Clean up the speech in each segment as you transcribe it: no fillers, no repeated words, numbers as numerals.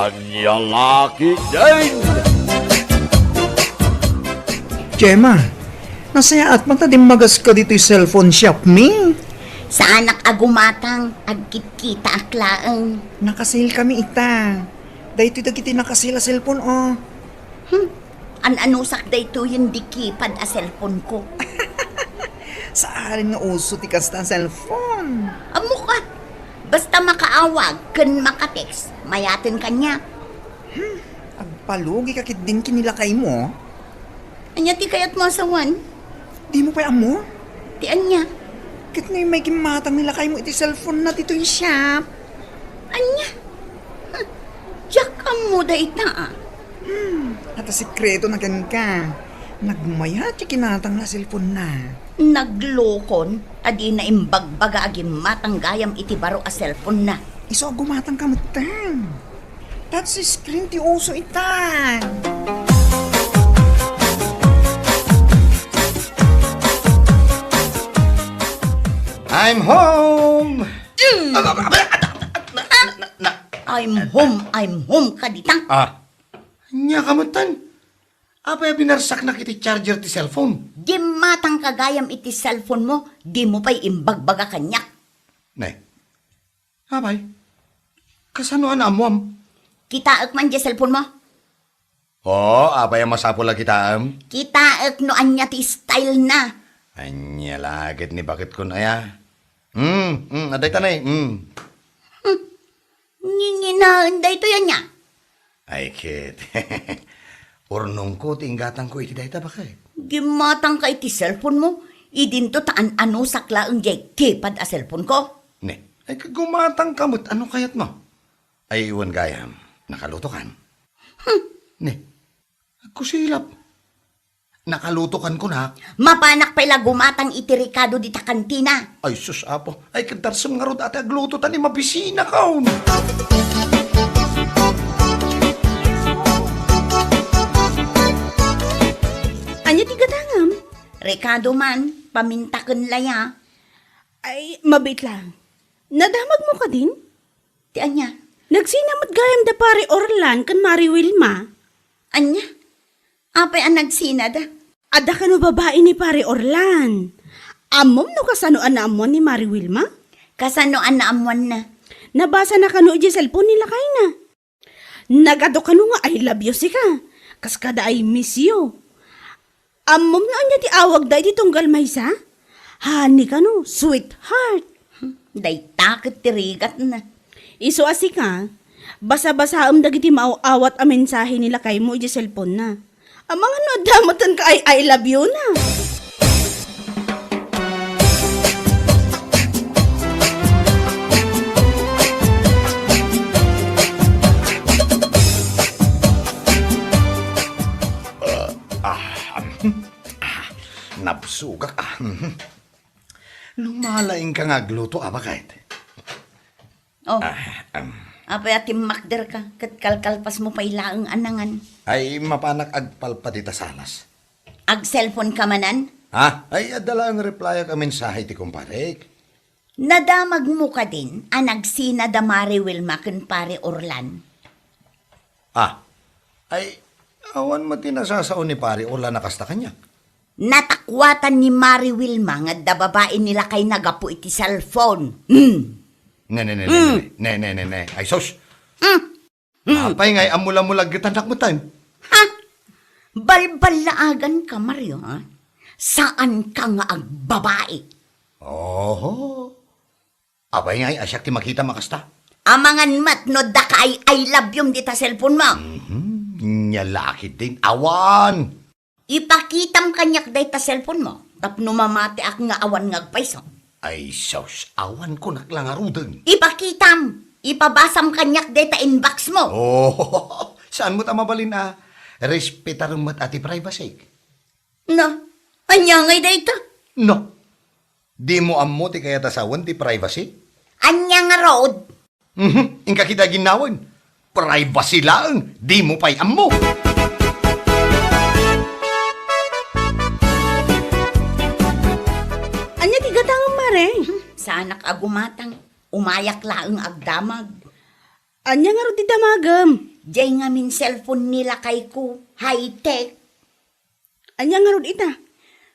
Anyang laki din! Gemma, nasaya at mata din magas ka dito yung cellphone shop, me. Sa anak agumatang, agkit-kita aklaang. Nakasil kami ita. Dahito ito nakasila cellphone, oh. An-anusak dayto yung dikipad a cellphone ko. Sa arin nga uso ti kasta ang cellphone. Amo ka. Basta makaawag, kun makatext, mayatin kanya. Agpalugi kakit din kinilakay mo. Anya ti kayat mo asawan? Di mo pa amo? Ti anya? Kit na yung may kimatang nilakay mo iti cellphone na dito yung shop. Anya? Diyak mo da ita ah. At sikreto na kan ka. Nagmaya ti kinatang na cellphone na. Naglokon, adi na imbagbaga agim matanggayam iti baro a cellphone na. Iso gumatang kamutang. That's screen ti uso itan. I'm home! I'm home kaditang. Nya kamutan. Apay binarsak na kiti charger ti cellphone. Di matang kagayam iti cellphone mo, di mo pa'y imbagbaga kanyak. Nay, apay, kasanoan amuam? Kitaak man di cellphone mo. Apay ang masapula kita Kitaak no anya ti style na. Anya lagit ni bakit kun aya. Aday tanay, Nginginaan da ito yan niya. Ay, kid. Urnong ko, tinggatang ko iti dayta ba kay? Gimatang ka iti cellphone mo, idinto taan ano sakla ang jay kipad a cellphone ko. Ne, ay gumatang kamot, ano kayat mo? Ay, iwan gayam, nakaluto kan. Ne, kusilap. Nakaluto kan ko na. Mapanak pala gumatang iti Ricardo di ta kantina. Ay, sus, apo. Ay, kantarsam nga rod ate agluto tani mabisina kaon. Anya ti gadangam? Ricardo man, pamintaken laya. Ay, mabit lang. Nadamag mo ka din? Ti anya? Nagsinamot gayam da pare Orlan kan Mari Wilma. Anya? Apay ang nagsinad. Ada ka no babae ni pare Orlan. Amom no kasano anaamon ni Mari Wilma? Kasano ang naamuan na? Nabasa na kano iti cellphone nila kay na. Nagado kano nga I love you si ka. Kas kada I miss you. Amom na anya ti awag da iti tunggal maysa? Hani kano, sweetheart. Day takot tirigat na. Iso asi ka, basa-basa dagiti maaawat a mensahe nila kay mo iti cellphone na. Ang mga no, damotan ka ay I love you na. Napsugak Lumalaing ka nga gluto, kahit. Oh, apay atim makder ka, kat kalkalpas mo pa ilaang anangan. Ay, mapanak agpalpatita salas. Ag cellphone ka manan? Ay, adala ang reply ka mensahe ti kumparek. Nadamag mo ka din, anagsina da Mari Wilma ken pare Orlan. Ay, awan mo tinasasaon ni pare o nakasta kanya. Natakwatan ni Mari Wilma nga da babae nila kay nagapu iti cellphone. Ne. Ay, sos. Apay ngay amula-mulag gitanak mo tayo. Balbalaagan ka, Mario, ha? Saan ka nga ag babae? Apay ngay asyak ti makita makasta. Amangan matnod da ka ay I love you dita cellphone mo. Nyalakit din. Awan! Ipakitam kanyak dita cellphone mo. Tapno mamati ak nga awan nga agpaiso. Ay, sos. Awan ko naklangarudeng. Ipakitam. Ipabasam kanyak dita inbox mo. Saan mo tamabalin respetar mat ati privacy? No, anya ngay dita? No. Di mo ammo ti kaya tasawan ti privacy? Anya nga road? Ingka kita ginawan. Privacy lang. Di mo pa'y ammo. Anya ti gadangam mare? Sa anak agumatang, umayak laang agdamag. Anya nga ro ti damagam. Jay nga min cellphone nila kay ko, high-tech. Anya nga ro ita.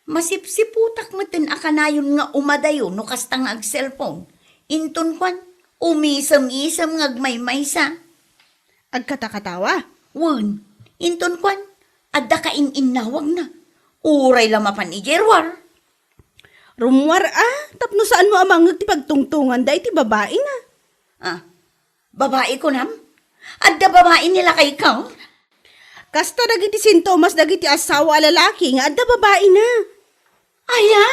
Masipsiputak matin akanayon nga umadayo no kastang ag cellphone. Inton kwan, umisam-isam ngagmay-may sa. Agkatakatawa. Wun, inton kwan, adda ka in-inawag na. Uray lamapan ni Jerwar. Rumwar tapno saan mo amang ti pagtungtungan da iti babae na. Babae ko nam? Adda babae nila kay ka? Kasta dagiti sintomas dagiti asawa lalaki nga adda babae na. Aya?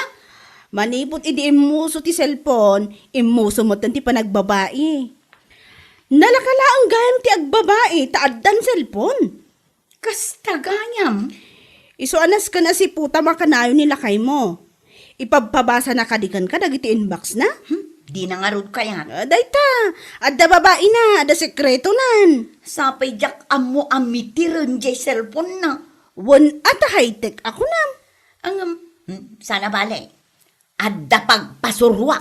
Manipot idi imuso ti cellphone, imuso mo ti panagbabae. Nalakala ang gayam ti agbabae, taaddan cellphone. Kasta ganyam. Iso anas ka na si puta makanayo nila kay mo. Ipagpabasa na kadikan ka dagiti inbox na. Di na nga rod kaya. Dayta, adda babae na, adda sekreto nan. Sapay jak amo amitiren jay cellphone na. Wan at high-tech ako na. Ang, sana bale. Adda pagpasurwa.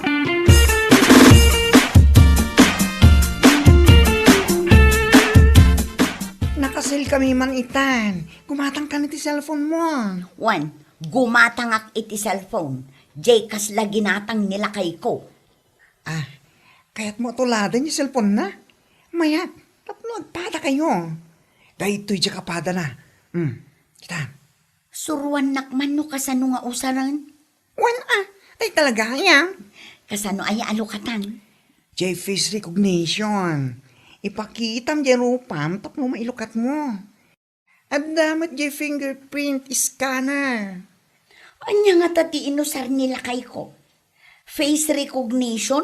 Nakasil kami man itan. Gumatang ka na ti cellphone mo. One, gumatangak iti cellphone. Jay kasla ginatang nila kay ko. Kaya't mo tuladan yung cellphone na. Mayat, tapno agpada kayo. Dahil ito'y kapada na. Kita. Suruan nakman no kasano nga usaran. Wan ay talaga yan. Kasano ay alukatan. Face recognition. Ipakitam dyan rupam, tapno mailukat mo. At damat fingerprint scanner. Anya nga tati inusar nila kay ko. Face recognition,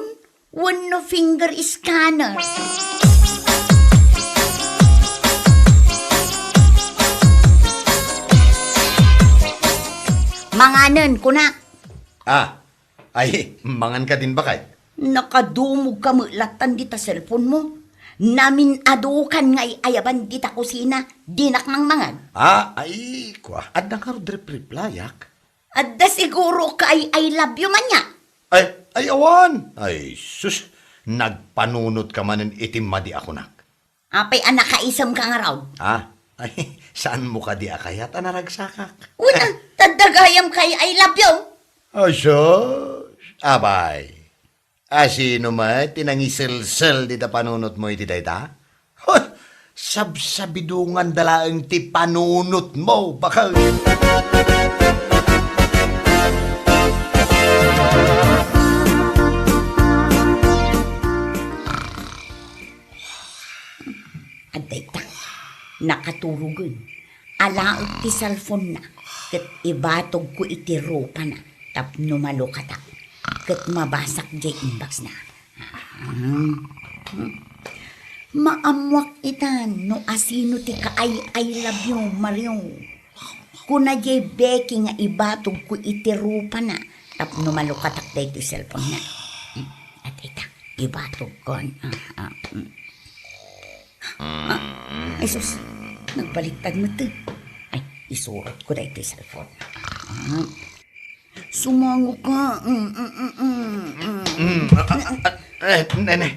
one no finger scanner. Manganan ko na. Ay, mangan ka din ba kay? Nakadumog ka mulatan dita cellphone mo. Namin adukan nga ayaban dita kusina, dinak mang mangan. Ay, kwa. Adda ka ro replayak. Adda siguro ka ay I love you man niya. Ay, awan. Ay, sus. Nagpanunot ka manin itim madi ako nak. Apay anak kaisam ka nga raw. Ay, saan mo ka di akayat anaragsakak? Una, tadagayam kay I love you. Sus. Abay. Sino ma, tinangisel-sel di ta panunot mo iti dayta? Hoy, sabsabidungan dalaang ti panunot mo, baka... Aday ta, nakaturugan. Alaot ti cellphone na. Kat ibatog ko iti ropa na. Tapno malukata. Kat mabasak jay inbox na. Maamwak itan no asino ti ka I love you, Mario. Kuna jay Becky nga ibatog ko iti ropa na. Tapno malukatak day ti cellphone na. At ita, ibatog ko. Ay sus, nagbaliktad mo ito. Ay, isurot ko na ito yung cellphone. Sumango ka. Nene,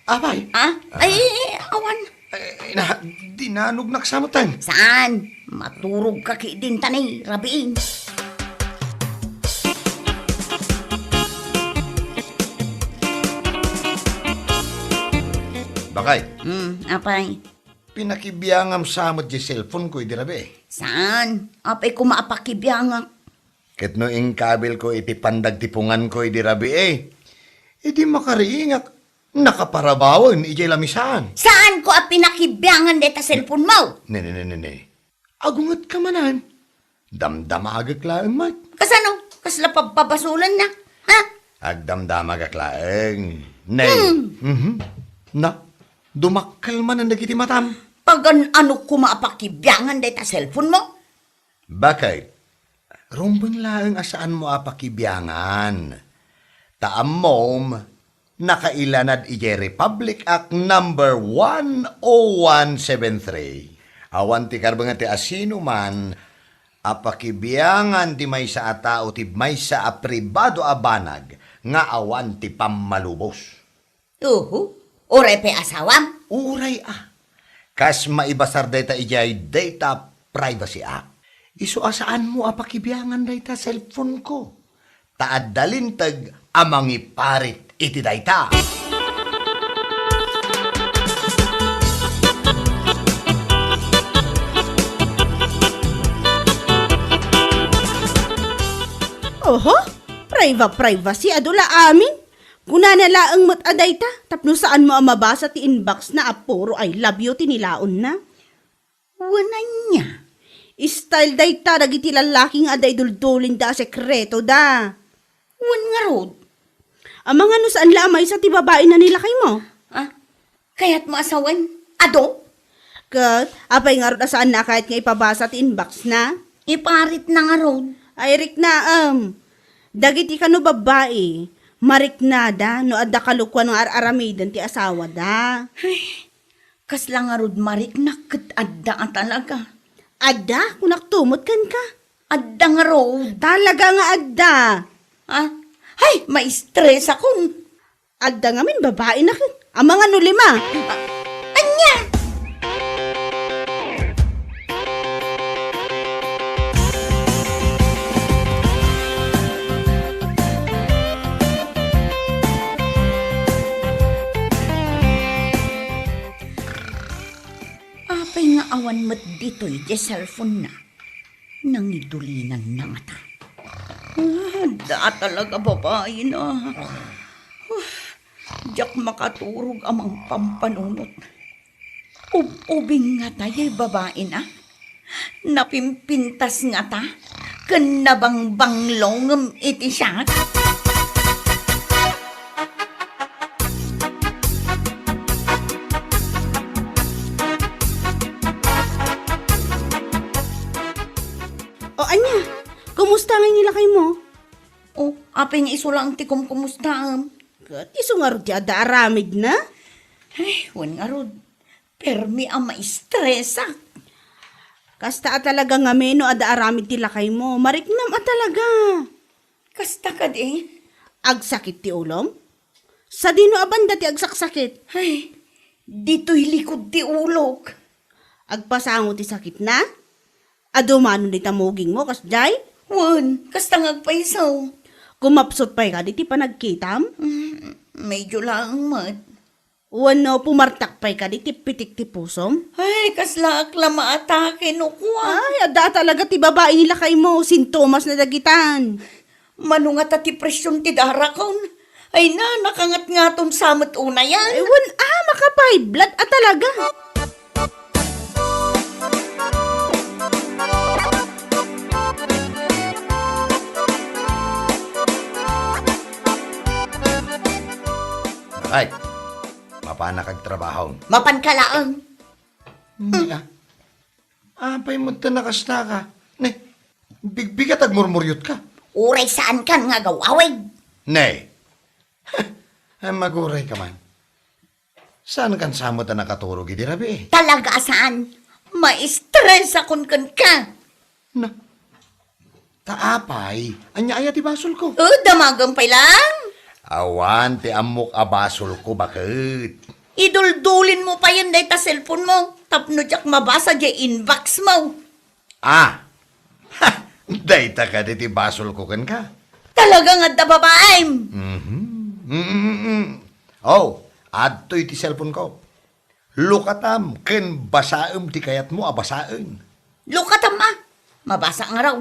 abay. Ay, awan. Dinanog naksamutan. Saan? Maturog ka kay din tanay, rabiin. Bakay, Apay. pinakibiyangam samot di cellphone ko, idirabe. Saan? Apay kumaapakibiyangak. Ket no ing kabil ko iti pandag tipungan ko, idirabe Idi makariingak, nakaparabawan, ijay lamisan. Saan ko pinakibiyangan deta cellphone mo? Ne. Agungat ka manan. Damdamagak laang mat. Kasano? Kasla pabasulan na? Ha? Agdamdamagak laang. Nay. Na, dumakal man ang nagiti matam. Pagan ano kumaapakibyangan deta cellphone mo? Bakit? Rumbang laang asaan mo apakibyangan. Taam mom, nakailanad ije Republic Act number 10173. Awan ti karbang ti asino man, apakibyangan ti may sa atao ti may sa apribado abanag, nga awan ti pammalubos. Ore pe asawam? Uray Kas maibasar data ijay data privacy act. Isu asaan mo pakibiyangan data cellphone ko. Taad dalintag amangi parit iti data. Oho, privacy adula amin. Kuna na laang mataday ta, tapno saan mo ang mabasa ti inbox na apuro I love you tinilaon na. Wanan niya. Style day ta, dagiti lalaking aday duldulin da sekreto da. Wan nga rod. Ang mga no saan lamay sa ti babae na nila kay mo. Kaya't mo asawan? Ado? Kat, apay nga ron saan na kahit nga ipabasa ti inbox na. Iparit na nga rod. Ay rik na dagiti kano babae. Marik na da, no adda kalukwan ng araramidan ti asawa da. Kasla nga rod marik na adda talaga. Adda, kung naktumot kan ka. Adda nga rod. Talaga nga adda. Ay, ma-stress ako. Adda nga min, babae na kin. Ang mga no 5. Anya! Apay nga awan mat dito'y di cellphone na. Nangidulinan na nga ta. Da talaga babae na. Diyak makaturog amang pampanunot. Ubing nga tayo babae na. Napimpintas nga ta. Kanabang banglong iti siya. O anya, kumusta nga nila kay mo? Apay nga iso lang tikom kumusta. Kat iso nga ron ti adda aramid na. Ay, wan nga rod. Permi ang maistresa. Kasta talaga nga meno adda aramid ti lakay mo. Mariknam talaga. Kasta ka di. Agsakit ti ulom? Sa dino abanda ti agsaksakit? Ay, dito'y likod ti ulog. Agpasango ti sakit na? Adumano ni tamuging mo, kasjay? Wan, kasta ngagpaisaw. Kumapsot pa'y ka, di ti panagkitam? Medyo lang mat. Wano, pumartak pa'y ka, di ti pitik ti pusom? Ay, kasla akla maatake no kuha. Ay, ada talaga ti babae nila kay mo, sintomas na dagitan. Manungat at ti presyon ti darakon. Ay na, nakangat-ngaton samot una yan. Ewan, makapay, blood talaga. Ay, mapana kag trabaho. Mapan ka laang. Apay mo ta nakasta ka. Ne, bigbigat ag murmuryot ka. Uray saan kan nga gawawig. Ne, ay maguray ka man. Saan kan samot na nakaturog idi rabi? Talaga saan? Ma-stress akon kan ka. Na, taapay, anya aya ti basol ko. Damagang pa lang. Awan, ti amok abasol ko, bakit? Iduldulin mo pa yan dahil ta cellphone mo. Tapno jak mabasa di inbox mo. Dayta ka di ti basol ko kan ka. Talaga nga da babaem. Oh, adto'y ti cellphone ko. Lukatam, ken basaem ti kayat mo, abasaen. Lukatam mabasa nga raw.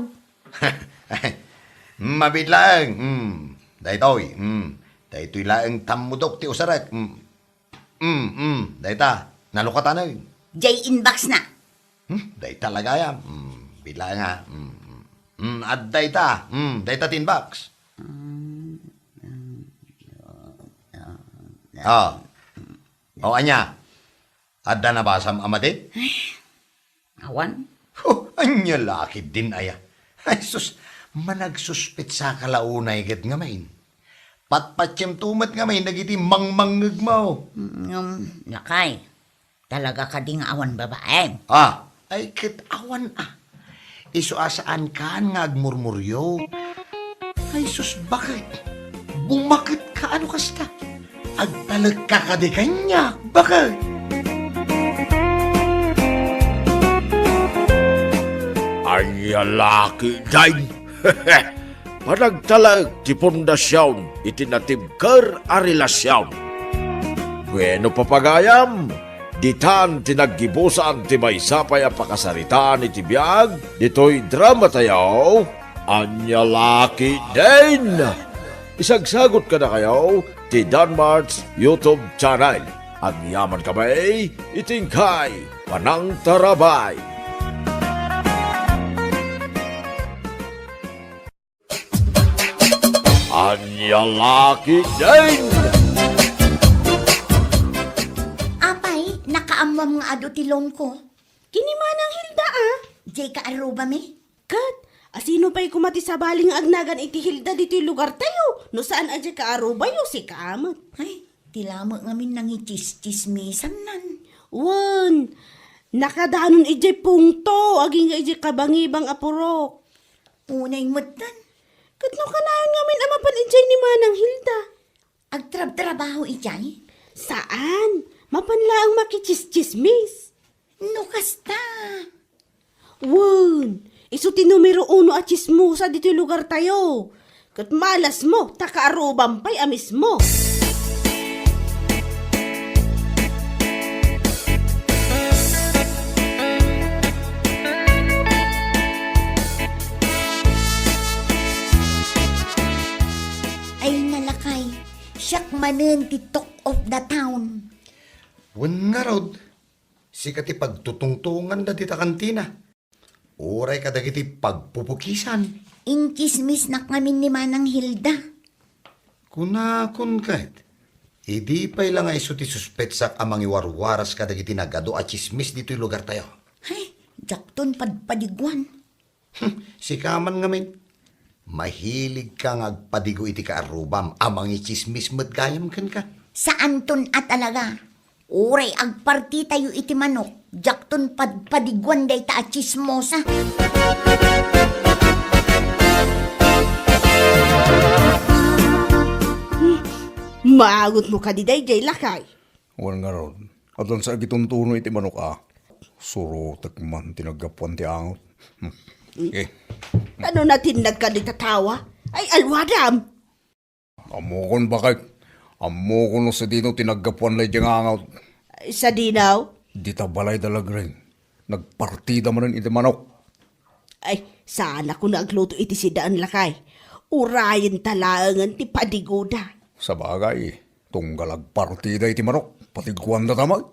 Mabidlaeng, daytoy, daytoy laeng tamudok ti usaret. Dayta, nalukatanen. Jay inbox na. Dayta lagaya, bidlaeng nga. At dayta, dayta tinbox. Anya, adda na basam amati? Awan. Anya lakid din aya. Ay sus, managsuspit sa kalaunay ket nga main. Patpatsem tumat nga main, nagiti mangmangeg mo. Lakay, talaga ka di nga awan babae. Ay ket awan Isu asaan kan nga agmurmuryo. Ay sus, bakit? Bumakit ka ano kasta? agtalag ka kadi kanya. Bakit? Ay laki day. Panagtalag ti pundasyon itinatibker a relasyon. Bueno papagayam, ditan tinaggibusan ti may sapay a pakasaritaan iti biyag, dito'y drama tayo, anya laki din. Isagsagot ka na kayo ti Danmar's YouTube channel. Ang yaman kamay, itingkay, panang tarabay. Anya laki din. Apay, nakaamwam nga ado ti loan ko. Kinimanang Hilda ah. Jay ka aruba me? Kat, asino pa'y kumati sa baling agnagan iti Hilda dito'y lugar tayo. No saan adya ka arubayo si kaamot. Ay, tilamo ngamin nang itis-tismisan nan. Wan, nakadanon ijay pungto, aging nga ijay kabangibang apurok. Unay mutan. Kat no kanayon ngamin amapan ijay ni Manang Hilda. Agtrab-trabaho ijay? Saan? Mapanlaang makichischismis. No kasta. Wan, iso ti numero 1 at chismosa dito'y lugar tayo. Kat malas mo, takaaruban pa'y amis mo. Ay nalakay, siyak manen ti talk of the town. Wan nga rod, sikati pagtutungtungan da dita kantina. Uray ka dagiti pagpupukisan. Inkismis na kami ni Manang Hilda. Kunakon kahit. Idi pa'y lang ay isuti suspetsak amang iwarwaras ka dagiti nagado at chismis dito'y lugar tayo. Ay, jakton padpadiguan. Si kaman ngamin. Mahilig kang agpadigo iti kaarubam amang ichismis madgayam kan ka. Saan ton at alaga? Uray agparti tayo iti manok. Jakton padpadiguan day ta at chismosa. Maagot mo ka di day lakay. Wal nga ron. Atan sa gituntuno iti manok Suro takman tinagapuan ti angot. Okay. Ano natin nagkalitatawa? Ay alwadam. Amokon bakit? Amokon no sa dino tinagapuan lay diyang angot. Ay, sa dinaw? Di tabalay dalag rin. Nagpartida man rin iti manok. Ay, sana ko nagluto iti si daan lakay. Urayan talangan ti padigoda. Sa bagay, tunggalag partida iti manok. Patiguan na tamag.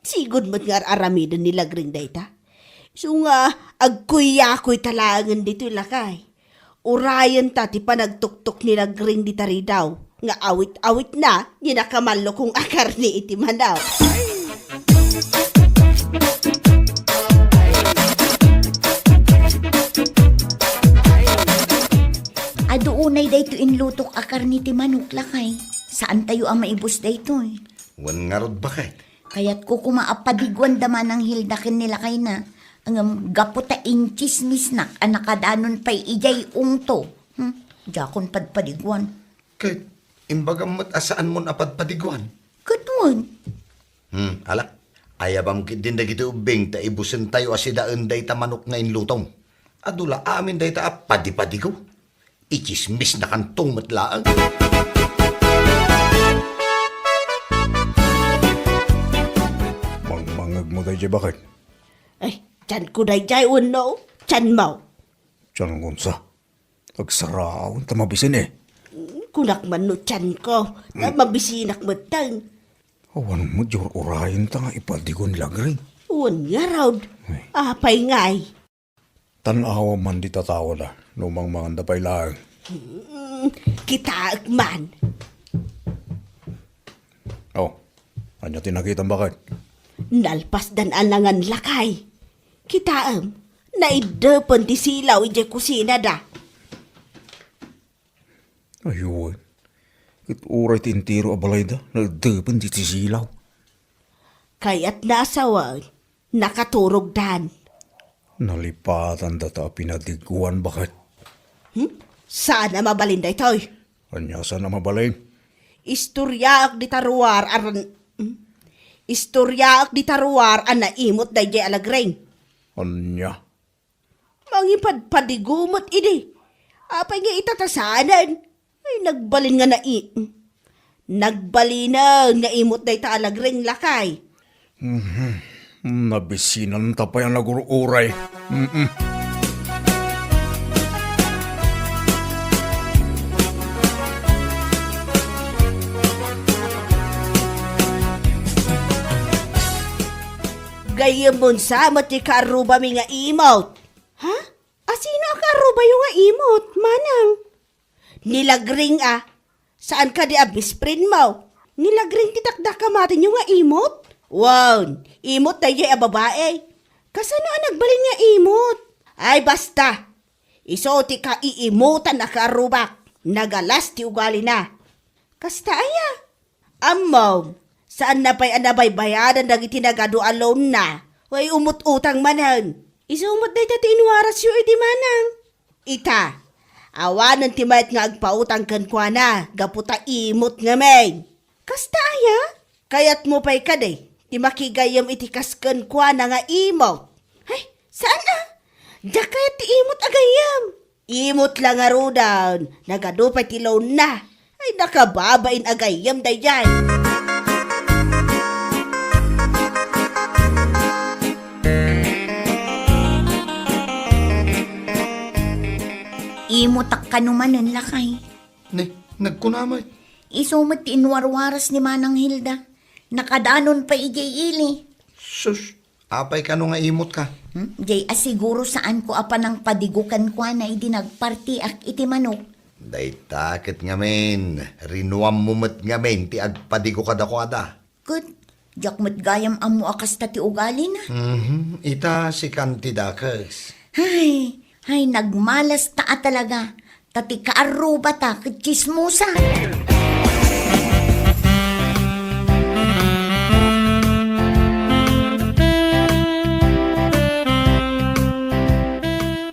Sigod mo't nga aramidan nila gring dayta. So nga, agkuyakoy talangan dito lakay. Urayan ta ti panagtuktok nila gring di tari daw. Nga awit-awit na, yinakamalo kong akar ni iti manaw. Aduunay day to inlutok akar ni ti manok lakay. Saan tayo ang maibos day to eh? Wan nga rod bakit? Kaya't ko kumaapadiguan daman ng hildakin nila kay na. Ang gaputa inchismis na anakadanon pa'y ijay ungto. Jakon padpadiguan. Kahit imbagang asaan mo napadpadiguan. Katuan. Ala. Ayabam kit din dagiti ubing ta ibusen tayo asidaan day ta manok nga inlutong. Adula amin day ta padipadigo. Ichismis na kantong matlaang. Mangmangag mo tayo bakit? Ay, tiyan ko day uno. Tiyan mo. Diyan ang unsa. Agsaraon, tamabisin eh. Kunak man no tiyan ko. Na mabisinak mo tang. Awan mo, jor orayin ta nga ipadigon lagring. Uwan nga raw. Apay ngay. Tanawa man di tatawa na, numang mga dapay lang. Kita man. Oh, anya tinakita bakit? Nalpas dan alangan lakay. Kitaam, naidepan ti silaw ije kusina da. Ayun. Kit uray tintiro abalay da, nagdepan di tisilaw. Kaya't nasawa, nakaturog dan. Nalipatan data pinadiguan bakit? Sana mabalinday toy. Anya sa na mabalay? Istorya ak di taruar Istorya ak di taruar an naimot day jay alagreng. Anya? Mangipadpadigumot idi. Apay nga itatasanan. Ay nagbalin nga Nagbalina nga imot day ta alagreng lakay. Nabisinan ta pa yung nagururay. Gayam mon sa mati karuba mi nga imot. Ha? Asino karuba yung nga imot, manang? Nilagring Saan ka di abisprin mo? Nilagring titakdak ka matin yung nga imot? Wow, imot na yung babae. Kasano ang nagbalin nga imot? Ay basta, isoti ka iimutan na karubak. Nagalas ti ugali na. Kasta aya. Amaw, saan na pa'y anabay bayadan dagiti nagado alone na? Way umut-utang manan. Isumot na iti inuwaras yu iti manang. Ita, awanan ti mayat nga agpautang kan kwa na, gaputa imot nga may. Kasta aya? Kayat mo pa'y kaday, ti makigayam iti kaskan kwa na nga imot. Ay, saan Diya kayat ti imot agayam. Imot lang nga rodan, nagadupay ti loan na. Ay nakababain agayam dayjay. Imutak ka numanon lakay. Nagkunamay. Isumot ti inwarwaras ni Manang Hilda. Nakadanon pa ijay ili. Sus, apay ka nga imot ka. Jay asiguro saan ko apa ng padigukan ko na idinagparti ak iti manok. Day takit nga men, rinuam mumot nga men, ti agpadigo ka dako ada. Good. Jak mo't gayam amo akas ta ti ugali na. Ita si Kantidakas. Ay, nagmalas ta talaga. Tati kaaruba ta, kitsismusa.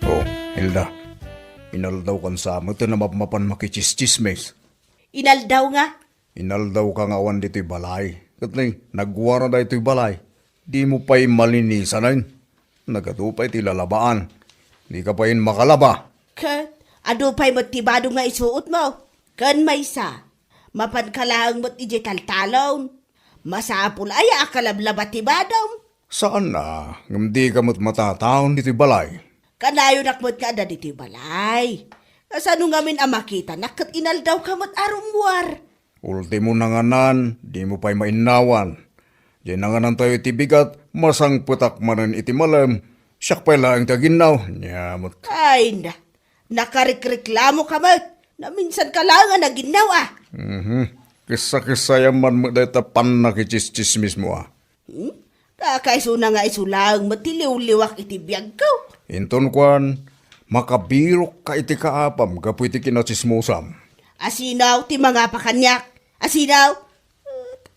Oh, Hilda. Inaldaw kan sa mo, ito na mapan makichischismes. Inaldaw nga. Inaldaw ka nga awan dito'y balay. Katling, nagwara da ito'y balay. Di mo pa'y malinisan na yun. Nagatupay ti lalabaan. Di ka pa'y makalaba. Kat, ado pa'y matibado nga isuot mo. Kan may sa, mapankalaang mo't ije taltalon. Masapul ay akalablaba tibadong. Saan na? Ngam di ka mo't matataon dito'y balay. Kanayo nakmot ka na dito balay. Kasano ngamin ang makita, nakat inaldaw ka mo't arumwar. Ultimo nanganan, di mo pa'y mainawan. Di nanganan tayo itibigat, masang putak manan iti malam. Siyak pa'y laang taginaw. Nyamot. Ay na, nakarikreklamo ka mo't, na minsan ka lang ang naginaw Kisa-kisa yaman mo dahil tapan na kichischismis mo Kakaiso na nga iso lang, matiliw-liwak iti biyag ko. Inton kwan, makabirok ka iti kaapam, kapo iti kinachismusam. Asinaw, ti mga pakanyak. Asinaw,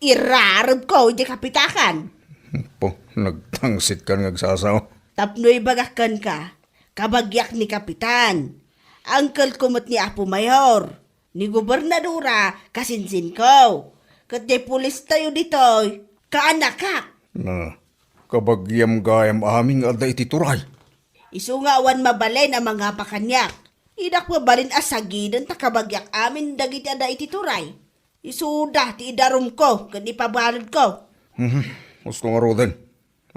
irarab ko, di kapitakan. Po, nagtangsit ka ngagsasaw. Tapnoy bagakan ka, kabagyak ni kapitan. Angkel kumot ni Apo Mayor, ni gobernadora, kasinsin ko. Kat di pulis tayo ditoy, kaanakak. Na, kabagyam gayam aming ada iti turay. Isungawan mabalay na mga pakanyak. Idak mabalin asagidan ta kabagyak amin dagiti ada iti turay. Isuda ti idarum ko, kan ipabalod ko. Gusto nga roden,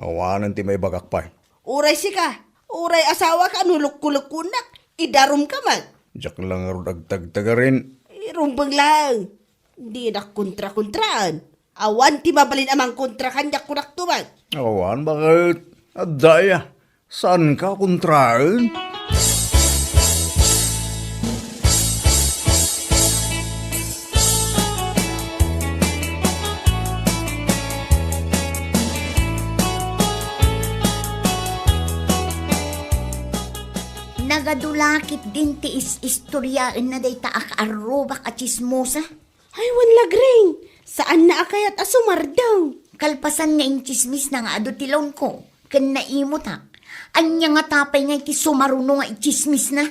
awanan ti may bagakpay. Uray sika, uray asawa ka, nuluk-kuluk-kunak, idarum ka man. Diyak lang nga dagtagtaga rin. Irumbang lang. Di na kontra-kontraan. Awan ti mabalin amang kontra kanyak kunak tuman. Awan, bakit? Adaya, saan ka kontraan? Nagadulakit din ti istoryaan na day taak arubak at chismosa. Ay, wan lagring. Saan na akayat asumardaw? Kalpasan nga yung chismis na nga adutilon ko. Kan naimot ha. Anya nga tapay nga iti sumaruno nga chismis na.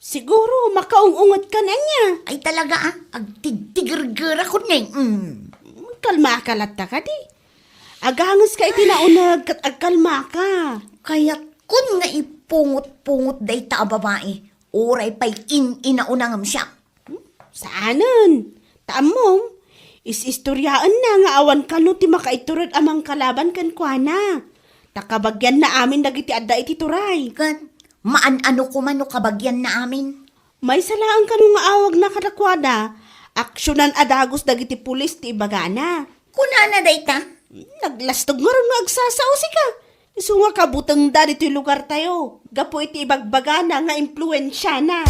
Siguro makaungungot ka na niya. Ay talaga agtigtigar-gar ako na Kalma ka latta ka di. Agangas ka itinaunag kat agkalma ka. Kaya kun nga ipungot-pungot day ta a babae, oray pa'y inaunangam siya. Saanan? Taamong, isistoryaan na nga awan ka no ti makaiturod amang kalaban kan kuana. Takabagyan na amin dagiti adda iti turay. Gan, maan-ano ko man no kabagyan na amin. May salaan ka nung nga awag na kadakwada. Aksyonan adagos dagiti pulis ti ibagana. Kunana day ta? Naglastog nga rin agsasausi ka. Isu nga kabutang da dito lugar tayo. Gapo iti ibagbagana nga impluensya na.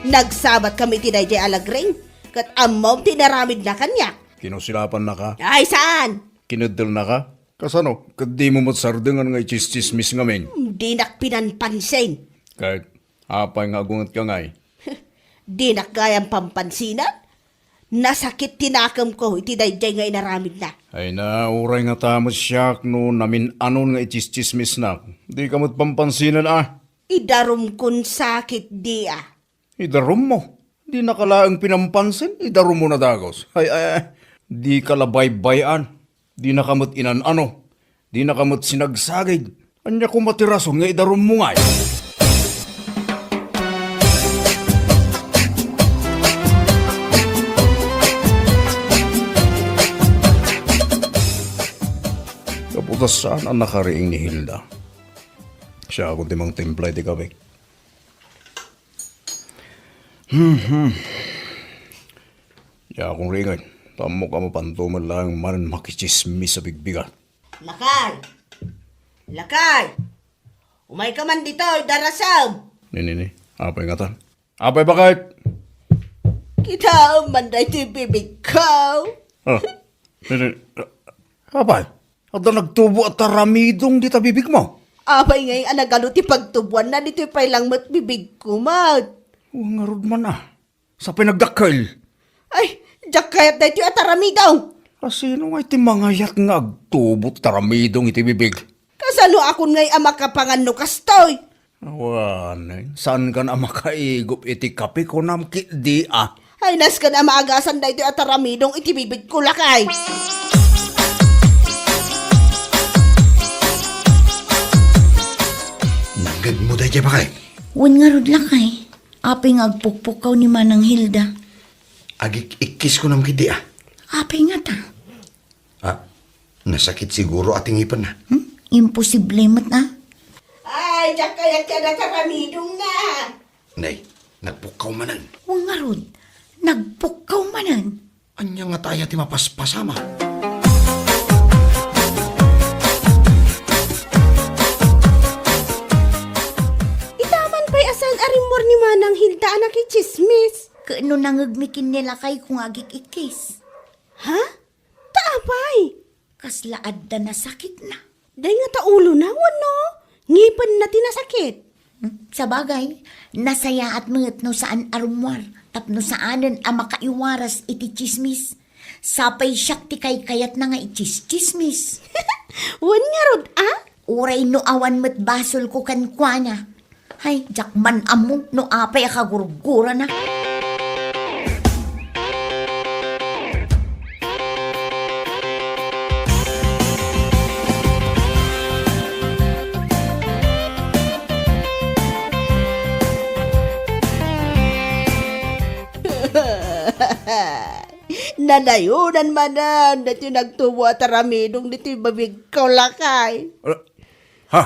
Nagsabat kami ti Dayjay Alagreng. Kat amom tinaramid na kanya. Kinusilapan na ka? Ay, saan? Kinadal na ka? Kasano? Kadi mo matsardengan nga ichis-chismis ngamin. Di nak pinanpansin. Kahit apay nga agungat ka ngay. Di nak gayang pampansinan. Nasakit tinakam ko iti Dayjay nga inaramid na. Ay na, uray nga tamo siyak no namin anon nga ichis-chismis na. Di ka mo't pampansinan Idarum kun sakit di ah. Idarum mo. Di nakalaang pinampansin, idarum mo na dagos. Di kalabay-bayan. Di nakamot inan-ano. Di nakamot sinagsagid. Anya ko matirason nga idarum mo ngay. Kaputas saan ang nakariing ni Hilda? Siya akong timang templay di kami. Ya akong ringay. Tamo ka mapantuman lang man makichismis sa bigbigan. Lakay! Lakay! Umay ka man dito, darasam! Nini, apay nga tan. Apay bakit? Kita man da ito bibig ko. Nini, apay? At na nagtubo at taramidong di ta bibig mo? Apay ngay anagano ti pagtubuan na dito pailang mat bibig ko, mat. Nga rod man Sa pinagdakkel. Ay, jak kayat da ito ataramidaw. Sino nga iti mga yak nga agtubot taramidong iti bibig? Kasano akon ngay ama kapangan no kastoy. Awan, saan ka na makaigop iti kape ko namkit di Ay, nas ka na maagasan da ito ataramidong iti bibig ko, lakay. Nagag mo day dyan bakay. Wan nga rod lakay. Apay nga agpukpukaw ni Manang Hilda. Agik ikis ko nam kidi Apay nga ta. Nasakit siguro ating ipan na. Imposible mat na. Ay, jak kayat ka na taramidong na. Nay, nagpukaw manan. Wan nga rod. Nagpukaw manan. Anya nga tayo ti mapaspasama. Itaman pa'y asan arimor ni Manang Hilda anak chismis. Kaano nangagmikin nila kay kung agik ikis. Ha? Taapay. Kaslaad da na sakit na. Day nga taulo na, wano? Ngipan na tinasakit. Sa bagay, nasaya at mga no saan arumwar, tapno saanan ang makaiwaras iti chismis. Sapay siyak ti kay kayat na nga ichis-chismis. Wan nga rod, Uray no awan met basol ko kankwana. Hay, jakman amo no apay akagurgura na. Nanayunan manan, dati nagtubo at aramidong dito babig ko lakay. Ha?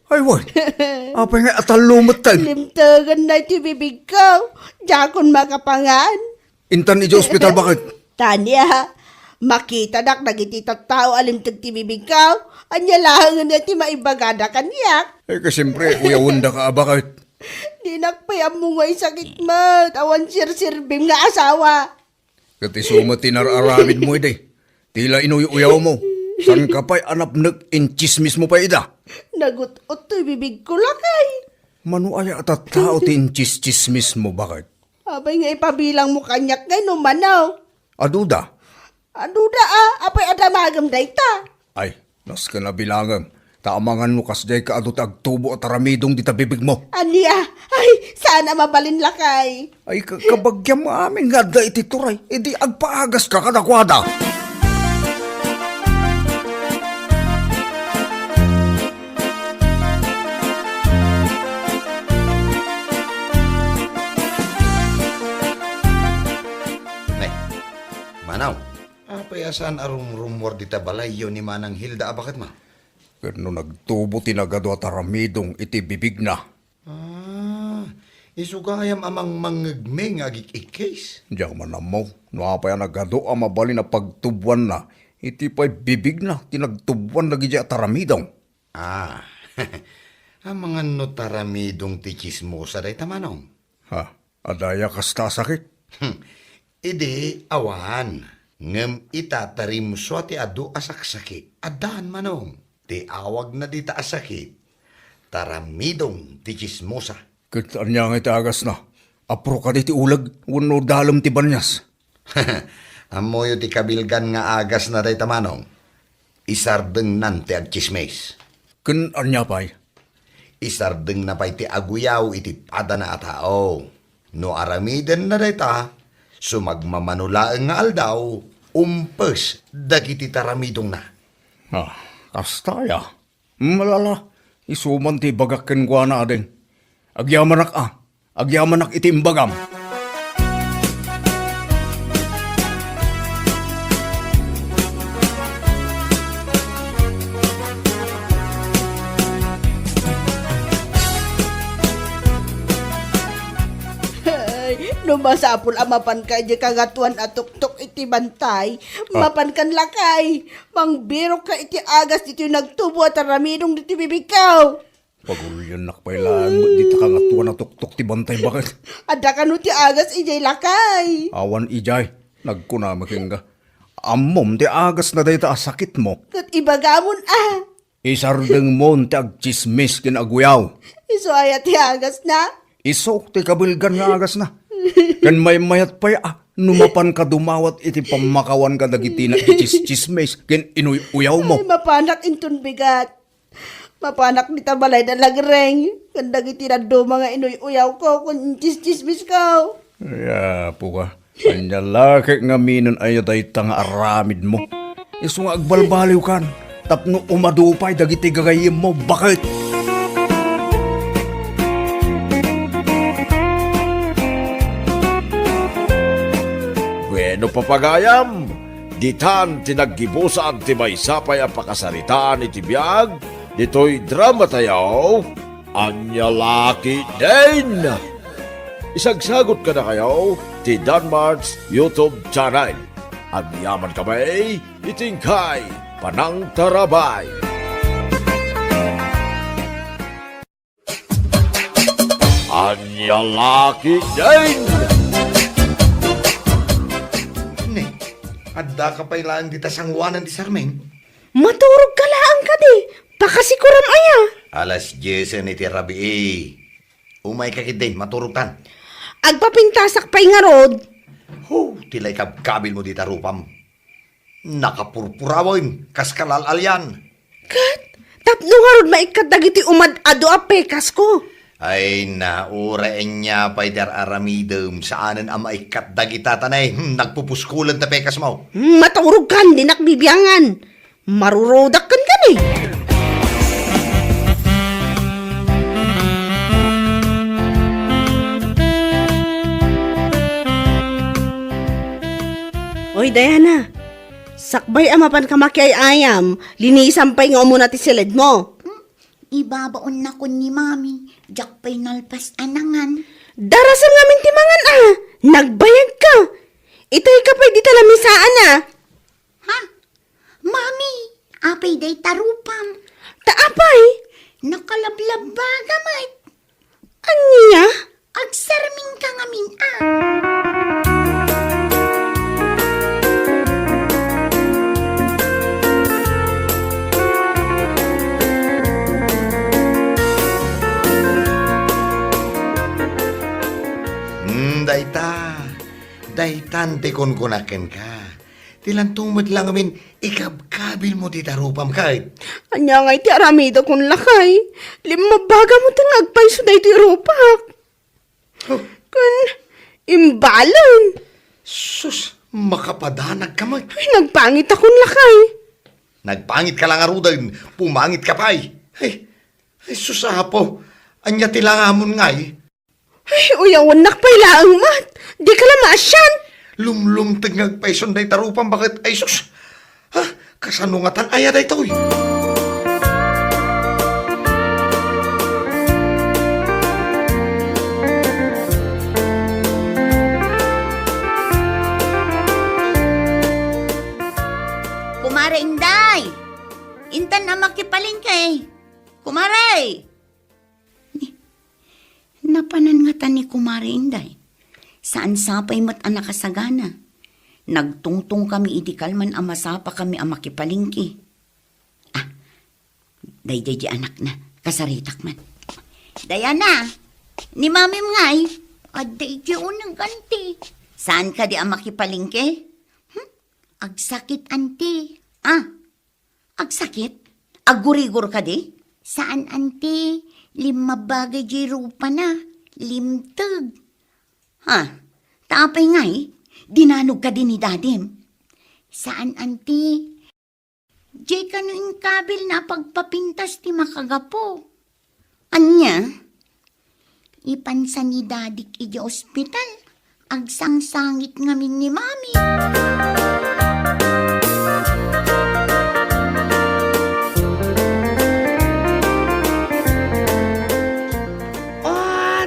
Ay, wait. Apay nga atalumot tayo. Limtagan na iti bibig ko, jakon makapangan. Intan ni hospital bakit? Tanya, makita nak nagititat tao alimtag ti bibig ko, anya lahangan na ti maibagada kanyak. Kasi siyempre, uyawunda ka bakit? Di nakpayam mo ngay sakit mat, awan sir-sirbim nga asawa. Kati sumati nararamid mo ide. Tila inuyaw mo. San ka pa'y anapnag inchismis mo pa ida? Nagut-ot to bibig ko lakay. Mano aya at tao ti inchismis mo bakit? Abay nga ipabilang mo kanyak ngay no manaw. Aduda. Aduda apay adamagam dayta. Ay, nas ka na bilangam. Taamangan mo kasday ka adut agtubo at aramidong di tabibig mo. Aniya, ay sana mabalin lakay. Ay, kabagyam mo amin nga da iti turay. E di agpaagas ka kadakwada. Nay, manaw, apayasan arong rumor di tabalayo ni Manang Hilda bakit ma? Pero nagtubo tinagado at aramidong iti bibig na. Isugayam amang mangagmeng agik-ikis. Diyak man mo, nuapay nagado ang mabali na pagtubuan na. Iti pa'y bibig na, tinagtubuan lagi diya at aramidong. Ang mga notaramidong ti chismosa day tamanong. Ha, adaya kasta sakit. Idi, awan. Ngem itatarim so ti adu asaksakit. Adan manong. Ti awag na di taasakit. Taramidong ti chismosa. Kitaan niya nga iti agas na. Apro ka di ti ulag, wano dalam ti banyas. Amoyo ti kabilgan nga agas na day tamanong. Isardeng nan ti agchismes. Kitaan niya pa'y. Isardeng na pa'y ti aguyaw iti pada na atao. No aramiden na day ta, sumagmamanulaeng nga aldaw, umpes dagiti taramidong na. Kastaya. Malala, isuman ti bagakken kwa na ading. Agyamanak agyamanak iti imbagam. Numasapul amapan ka di kagatuan at tuktok iti bantay. Mapan kan lakay. Mangbiro ka iti agas dito yung nagtubo at aramidong dito bibikaw. Pagulyan nakpailaan mo, di takangatuan na tuktok ti bantay bakit? Ada ka no ti agas ijay lakay. Awan ijay, nagkunamaking ka. Amom ti agas na dayta asakit mo. Kat ibagamon Isardeng mon ti agchismis kinaguyaw. Iso ay ti agas na. Iso ti kabilgan nga agas na. Kan may mayat pa'y numapan ka dumawat iti pamakawan ka dagiti na ichis-chismes ken inuyaw mo. Ay mapanak intun bigat. Mapanak ni tabalay na lagreng. Kandag iti na do mga inuyaw ko kung chis-chismis ko. Ya, puka. Kanya laki nga minon ayo day tanga aramid mo. Iso nga agbalbaliw kan. Tapno umadupay dagiti gagayim mo. Bakit? Bueno papagayam, ditan tinaggibusan ti maysapay ang pakasaritaan iti biyag, dito'y drama tayaw, Anya Laki din! Isagsagot ka na kayo ti Danmar's YouTube channel. Ang yaman kamay, itingkay, panang tarabay. Anya Laki din! Ne, adda ka pa'y laan di tasangwanan di Sarmeng. Maturog ka laang ka di. Pakasikuram aya. Alas 10 ni Tirabi Umay ka kit din, maturutan. Agpapintasak pa'y nga rod. Tilay kabil mo di tarupam. Nakapurpurawon, kas kalalalyan. Kat, tapno nga rod maikat dagiti umad-ado a pekas ko. Ay nauraen niya pa'y dar aramidom saanan ang maikat dagitatanay. Nagpupuskulan ta pekas mo. Maturog kan, di nakbibiyangan. Marurodak kan eh. Oy, Diana. Sakbay amapan ka makiay ayam. Linisan pa'y nga muna ti silid mo. Ibabaon na ko ni mami. Diyak pa'y nalpas anangan. Darasam ngamin timangan Nagbayag ka. Itay ka pa'y di talamisaan Ha? Mami, apay day tarupam. Taapay. Nakalablab ba gamay? Aniya? Agsarming ka ngamin Dayta, Daytan te kon kunaken ka. Tilang tumad lang amin, ikabkabil mo di tarupam kahit. Anya nga iti aramida kong lakay. Limabaga mo tang agpaiso da iti rupak. Oh, Kun imbalan. sus, makapadanag ka mag. Ay, nagpangit akong lakay. Nagpangit ka lang arudan, pumangit ka pa ay. Ay susapo, anya tilangamon nga eh. Ay, uyawan nakpaila ang mat. Di ka lang maasyan. Lumlumtag ngagpaison day tarupam bakit ay sus. Ha, kasanungatan aya day toy. Kumare Inday! Intan na makipaling kay. Kumare! Napanan nga ta ni Kumare Inday. Saan sapay mat anak kasagana? Nagtungtong kami idikalman amasapa kami ang makipalingki. Ah, day anak na, kasaritak man. Dayana, ni mamim ngay, aday unang ganti. Saan ka di ang makipalingki? Agsakit, auntie. Ah, agsakit? Agurigur ka di? Saan, auntie? Lima bagay di rupa na. Limtag. Ha? Tapay ngay, dinanog ka din ni dadim. Saan, auntie? Di ka no kabil na pagpapintas ti makagapo. Anya? Ipansan ni dadik iji ospital. Agsangsangit ngamin ni mami.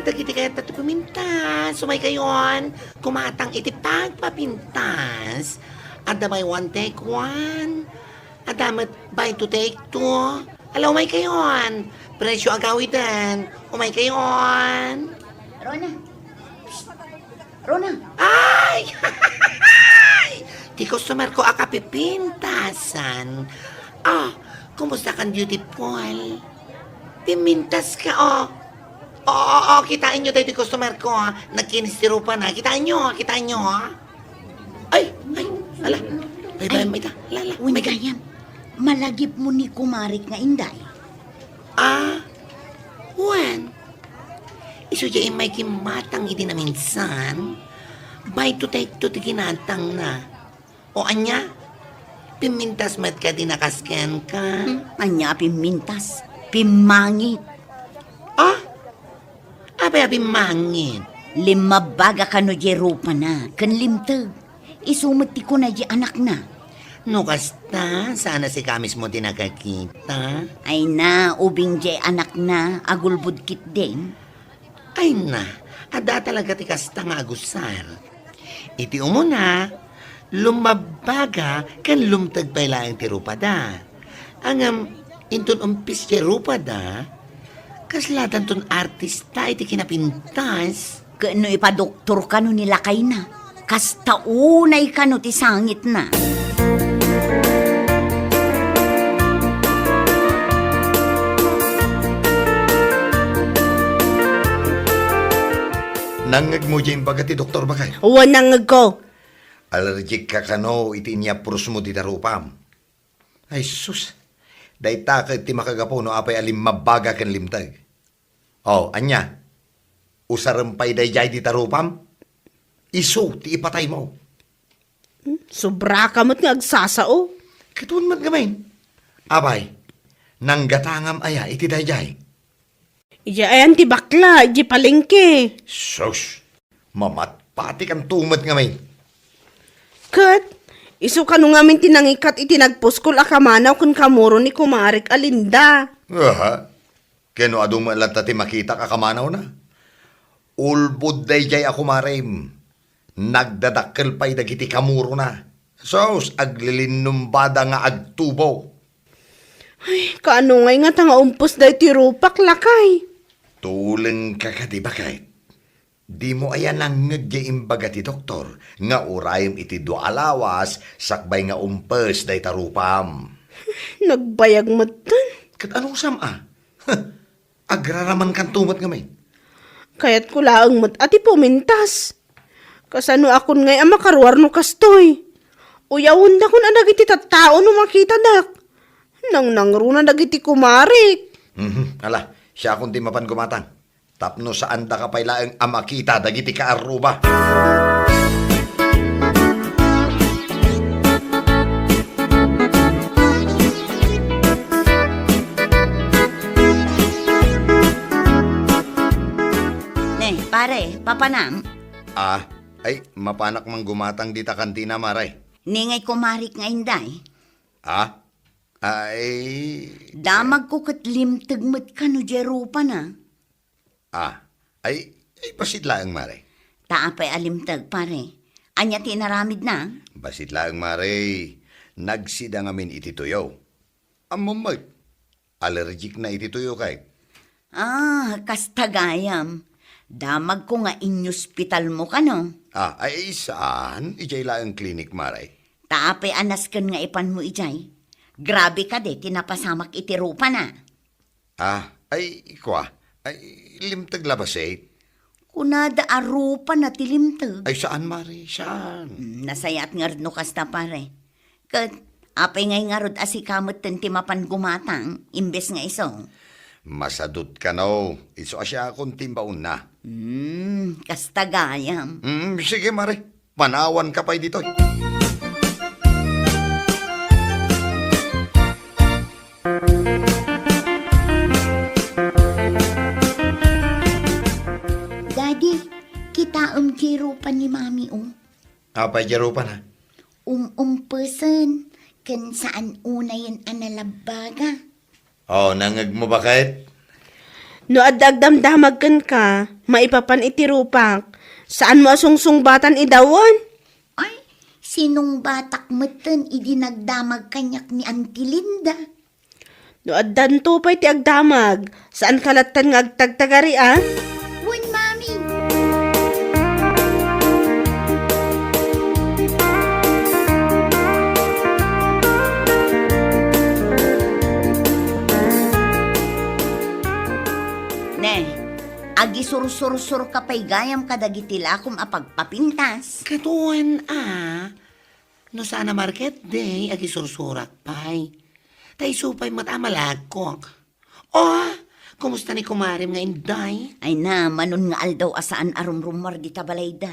Dagiti kayo tato pumintas. Sumay kayon. Kumatang iti pagpapintas. Ada may one take one. Adamat by to take two. Alaw may kayon. Presyo agawitan. Umay kayon. Rona. Psst. Rona. Ay! Di customer ko akapipintasan. Ah, kumusta kan beautiful? Pimintas ka, oh. Oo, kitain nyo tayo di customer ko, ha. Nagkinistiro pa na. Kitain nyo, ha. Ay, ala. Bye-bye, may ta. Ala, Uy, may ka. gayam. Malagip mo ni kumarik nga Inday. Ah, when? Iso dyan may kimatang iti na minsan. By to take to ti kinatang na. O anya, pimintas mat ka di nakascan ka. Anya pimintas. Pimangit. Ah, abay mangin. Limabaga ka no jerupa na. Kan limtag. Isumati ko na di anak na. No kasta, sana si kamis mo din nakakita. Ay na, ubing di anak na. Agulbud kit din. Ay na, ada talaga ti kasta nga agusar. Iti umuna, lumabaga kan lumtag pa ilang ti rupada. Ang intun umpis ti rupada, kaslatan ton artista iti kinapintas. Kano ipadoktor ka no nilakay na. Kasta unay ka no ti sangit na. Nangag mo dyan baga ti doktor ba kayo? Wanang ko. Allergic ka kano iti niya pros mo ti tarupam. Ay sus, day takit ti makagapo no apay alim mabaga kan limtag. Oh, anya, usarampay day jay ti tarupam, iso ti ipatay mo. Sobra ka mo't nga agsasao. Katuan mat gamain. Abay, nanggatangam aya iti day jay. Ija ayan ti bakla, iji palengke. Sus, mamatpati kan tumat gamain. Kat, iso ka nung amin tinangikat itinagpuskol akamanaw kun kamuro ni kumarik alinda. Aha, kano ado malata ti makita kakamanaw na. Ulbud day jay ako marim. Nagdadakkel pa'y dagiti kamuro na. Sos, aglilinumbada nga agtubo. Ay, kaano ngay nga tanga umpos day ti rupak lakay. Tuleng ka ka di ba kahit? Di mo ayan ang ngagyaimbaga ti doktor nga urayim iti do alawas sakbay nga umpes day tarupam. Nagbayag matan. Kat anong sama? Agraraman kan tumat nga may. Kaya't ko laang mat ati pumintas. Kasano akon ngay makaruar no kastoy. Uyawon na kun anag iti tattao no makita dak. Nang nangruna dagiti kumarik. Ala, siya akong timapan gumatang. Tapno saan da ka pailaang amakita dagiti ka aruba. Ne, pare, papanam. Ay, mapanak mang gumatang di ta kantina, maray. Ningay kumarik nga inday. Ay, Damag ko kat limtag mo't ka no jerupa na. ay, basit laang, maray. Taapay alimtag, pare. Anya tinaramid na. Basit laang, maray. Nagsida ngamin iti tuyo. Amumag, allergic na iti tuyo kay. Kastagayam. Damag ko nga in-hospital mo ka no. Ay, saan? Ijay laang klinik, maray. Taapay anas kan nga ipan mo ijay. Grabe ka de, tinapasamak iti rupa na. Ay, kwa. Ay, limtag labas eh. Kunada arupa na tilimtag. Ay, saan, maray? Saan? Nasayat nga no kasta pare. Kat, apay ngay nga rod asikamot tenti mapan gumatang, imbes nga iso. Masadot ka no. Iso asya akong timbaon na. Kastagayam. Sige, maray. Panawan ka pa'y dito. Daddy, kita jerupan ni mami Apay jarupan ha? person, kan saan una yan analabaga. Nangag mo ba kahit? No adagdamdamag kan ka, maipapan iti rupak. Saan mo asungsungbatan idawon? Ay, sinong batak meten idinagdamag kanyak ni Auntie Linda? No addan to pa iti agdamag. Saan kalatan nga agtagtagari Wan, mami. Ne, agi sur-sur-sur kapay gayam kadagitila kum apagpapintas. Katuan no sana market day, agi sursurak pay. Tay supay matamalagkok. Kumusta ni kumarim nga inday? Ay na, manon nga aldaw asaan arumrumar di tabalayda.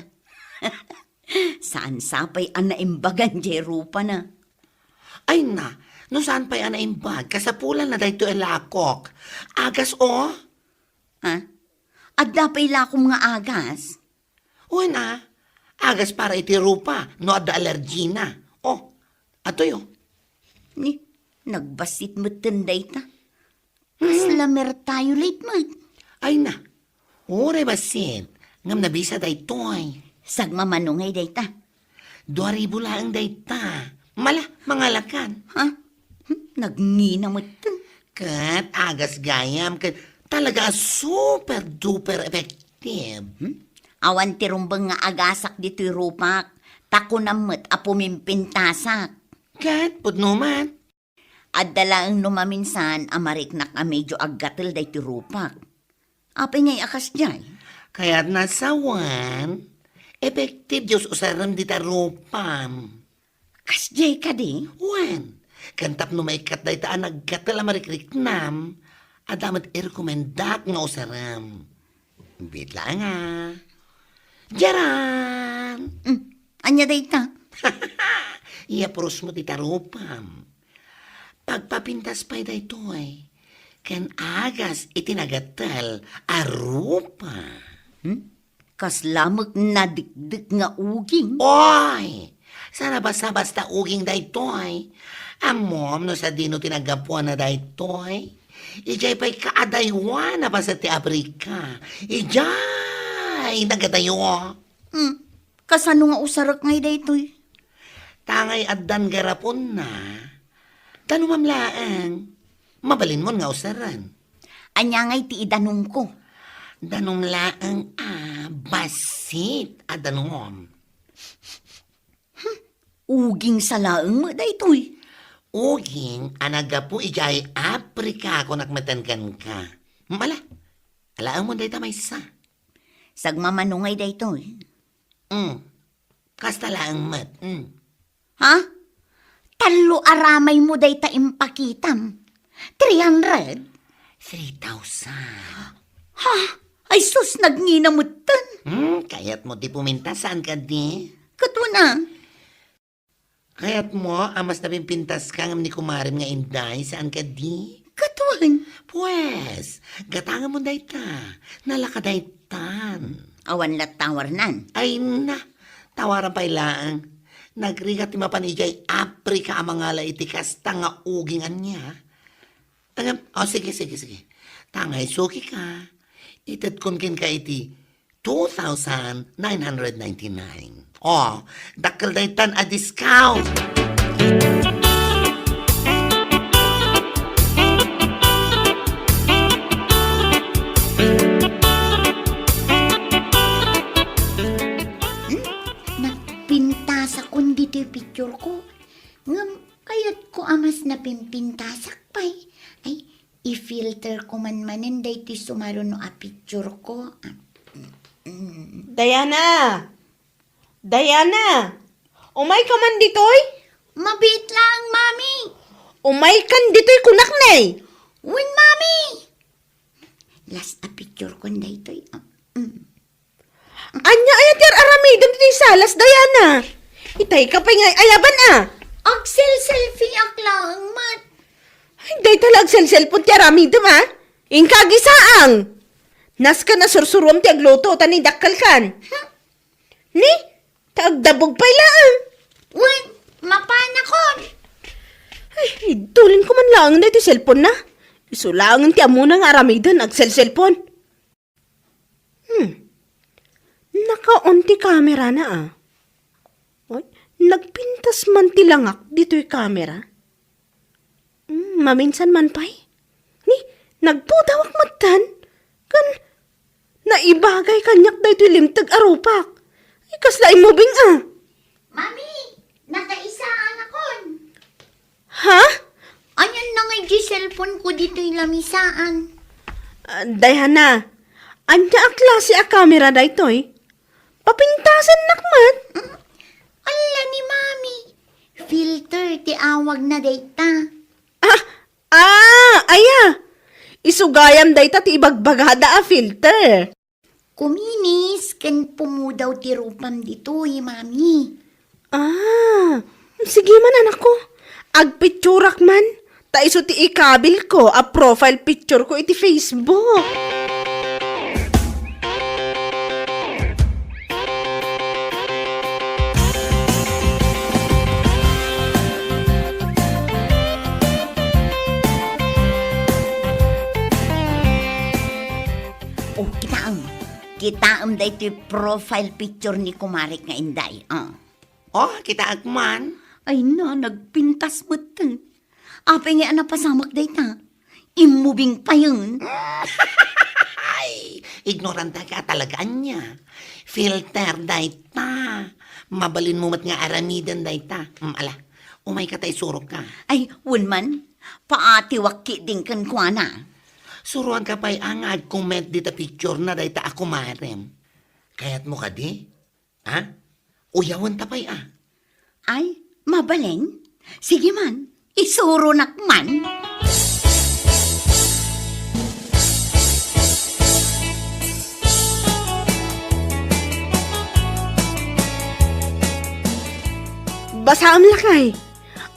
Saan sapay ang naimbagan jerupa na. Ay na, no saan pa'y anaimbag, kasapulan na dahito elakok. Agas Ha? At dapay lakom nga agas. na, agas para iti rupa, no adda allergina. Atoy. Ni, nagbasit mo tenday ta. Kaslamer tayo late mo. Ay na, ure basin, ngam nabisa daytoy. Sagmamanungay day ta. 2,000 lang dayta. Mala, mangalakan. Ha? Nagngina mo ten. Kat, agas gayam, kat talaga super duper effective. Awan tirumbang nga agasak dito rupak. Tako namot apumimpintasak. Kat, pudno man. At dalaang numaminsan amarik na ka medyo aggatil day tirupak. Apay ngay akas jay. Kaya't nasawan, effective Diyos usaram di tarupam. Kas jay ka di? Wan, kantap no may kat day taan naggatal amarikrik-nam, adamat i-recomendak nga usaram. Bit lang Jaran! Anya day ta? Iapros mo ti tarupam. Pagpapintas pa'y daytoy, ken agas itinagatal arupa. Kas lamag nadikdik nga uging. Oy! Sana basta-basta uging daytoy. Amom no sa dino tinagapuan na daytoy. Ijay pa'y kaadaywan na ba sa ti Afrika. Ijay! Nagadayo. Kasano nga usarak ngay daytoy? Tangay addan garapon na. Tanumamlaang. Mabalin mo nga usaran. Anya ngay ti idanong ko. Danong laang basit adanom. Uging sa laeng mo daytoy. Uging anaga po ijay Afrika kung nakmatankan ka. Mala, alaang mo day tamay sa. Sagmamanungay daytoy. Kasta lang mat. Ha? Talo aramay mo day ta impakitam. 300? 3,000. Ha? Ay sus, nagninamutan. Kaya't mo di pumintasan ka di? Kato na. Kaya't mo, amas na pintas ka ng ni kumarim nga inday, saan ka di? Katuan. Pues, gatangan mo day ta. Nalakadaytan. Awan latawar nan. Ay na, tawaran pa ilang. Nagrigat ti mapanigay Aprika ang mga laitikas tanga ugingan niya. Tangam, sige. Tangay suki ka. Itat kunkin ka iti 2,999. Dakal daytan a discount. Nagpintasa ko dito yung picture ko. Ngam, kayat ko amas na pimpintasak pa'y. Ay, i-filter ko man-manin day ti sumaro no a picture ko. Diana! Diana! Umay ka man ditoy? Mabit lang, mami. Umay kan ditoy kunak nay. Win, mami. Last a picture ko dito. Anya ayat yar aramidon ditoy salas, Diana. Itay ka pa nga ayaban Axel selfie ak lang, mat. Day talag cellphone ti aramidon Ingkagisaang. Nas ka na sursurom ti agluto tani dakkal kan. Ni, taagdabog pa ilaan. Win, mapana ko. Ay, tulin ko man lang na iti cellphone na. Isulangan ti amo ng aramidon ag cellphone. Naka-on ti camera na Oy, nagpintas man ti langak dito'y camera. Maminsan man pa'y. Ni, nagpudawak matan. Kan, naibagay kanyak dito'y limtag arupak. Ay, kasla imubing Mami, nakaisaan akon. Ha? Anyan na nga di cellphone ko dito yung lamisaan. Dayana, anya a klase a camera da ito'y? Papintasan nakmat. Ala ni mami. Filter ti awag na data. Aya. Isugayam dayta ti ibagbagada a filter. Kuminis, kan pumudaw ti rupam dito, mami. Sige man anak ko. Agpicturak man. Ta iso ti ikabil ko a profile picture ko iti Facebook. Oh, kitaam da ito yung profile picture ni Kumarik nga inday. Kita agman. Ay na, nagpintas mo ito. Apay nga napasamak da ita. Imubing pa yun. Ay, ignoranta ka talaga niya. Filter dayta. Mabalin mo mat nga aramidan dayta. Ala, umay ka tay surok ka. Ay, wunman, paati wakki din kan kuana. Suruan ka pa'y angad comment dita picture na dayta ako marem. Kaya't mo ka di? Uyawan ta pa'y Ay, mabaleng? Sige man, isuro nakman. Basaam lakay.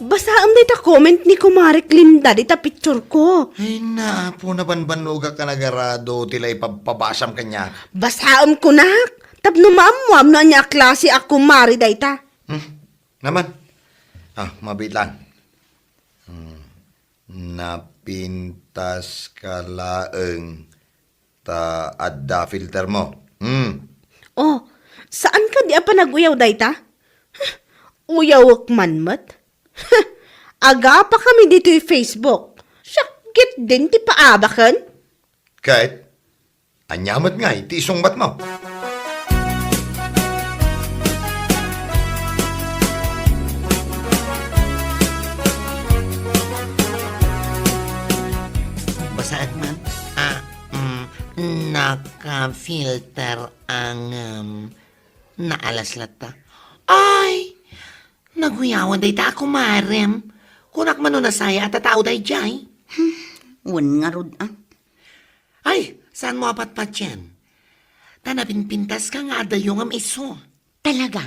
Basaam dita comment ni Kumarik Linda dita picture ko. Ay na, po na banbanuga ka nagarado, tila'y pabasam kanya. Basaam ko nak. Tapno maamuam na niya klase a Kumari dayta. Naman. Mabit lang. Napintas ka laeng ta adda filter mo. Oh, saan ka di pa nag-uyaw dayta? Uyawak man mat? Aga pa kami dito yung Facebook. Sakit din ti paabakan. Kahit, anyamat nga, iti isungbat mo. Basaan man? Naka-filter ang naalas lata. Ay, naguyawan day ta ako marem. Kunak man na saya at tao day jay. Wan nga rod Ay, saan mo apat pa dyan? Tanapinpintas ka nga dayong am iso. Talaga?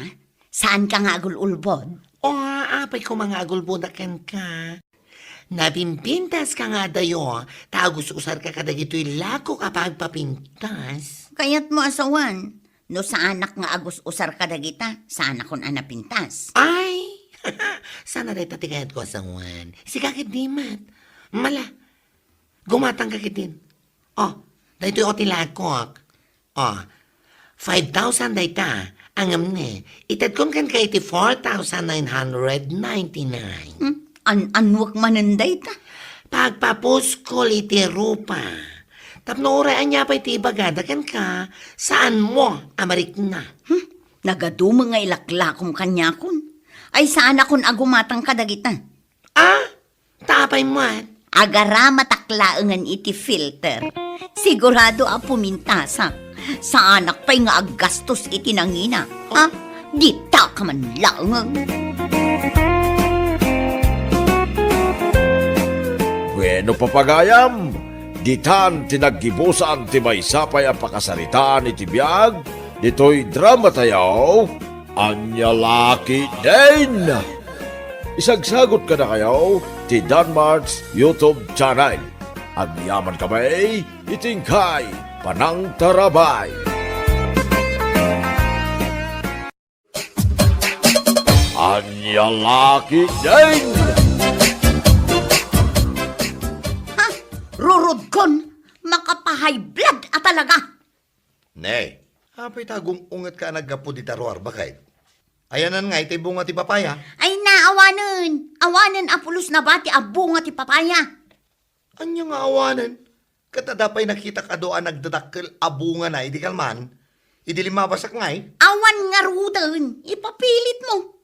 Saan ka nga agul-ulbod? O apay ko mga agulbudakan ka. Napimpintas ka nga dayo, tagus usar ka kadagito'y lako kapag papintas. Kaya't mo asawan. No sa anak nga agus usar ka dagita, sa anak kon anapintas. Ay, sana rin tatikayat ko asawan. Si kakit di mat. Mala, gumatang kakitin. Oh, dahito yung otilakok. Oh, 5,000 dayta. Ang amne, itad kon kan ka 84,999. Anwak mananday ta. Pagpapos ko iti rupa. Tapno oraan niya pa iti bagadakan ka. Saan mo, Amerik na? Nagaduma nga ilaklakom kanyakon. Ay saan akon agumatang kadagita. Ah, tapay mo at. Agara mataklaangan iti filter. Sigurado a pumintasa. Sa anak pa'y nga aggastos iti nangina. Ha? Di ta ka man lang. Bueno papagayam, ditan tinaggibusan ti maysapay ang pakasaritaan iti biyag, dito'y drama tayaw, anya laki din. Isagsagot ka na kayo ti Danmarks YouTube channel. Ang yaman kamay, itingkay, panang tarabay. Anya laki din. Rurod kon, makapahay blood at talaga. Nay, apay tagong ungat ka naggapo di taruar bakay. Ayanan nga iti bunga ti papaya. Ay naawanan. Awanan apulos na bati abunga ti papaya. Anya nga awanan? Katadapay nakita ka doon nagdadakkel abunga na, idi kalman. Idi limabasak ngay. Awan nga rudan. Ipapilit mo.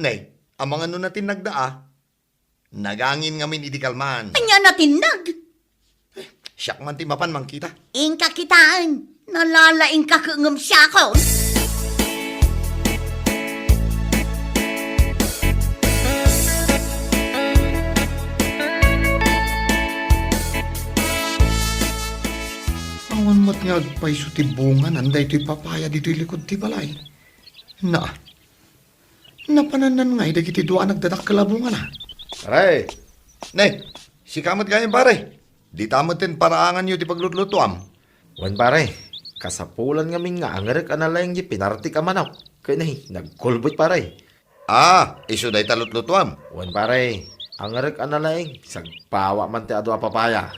Nay, amang ano natin nagdaa. Nagangin ngamin idi kalman. Anya natinag. Siyak man ti mapan mang kita. Ingka kitaan. Nalalaing ka kungam siya ko. Awan mo't nga agpaiso ti bunga nanday ti papaya dito'y likod ti balay. Na, napananan nga dagiti dua nagdadakkel abunga na. Aray, nay, si kamot ganyan pare. Di tamatin paraangan nyo ti paglutlutuam. Wan pare, kasapulan ngamin nga angarek analayang di pinarti ka manaw. Kaya nahi, nagkulbot pare. Ah, iso day talutlutuam. Wan pare, angarek analayang, sagpawa man ti ado a papaya.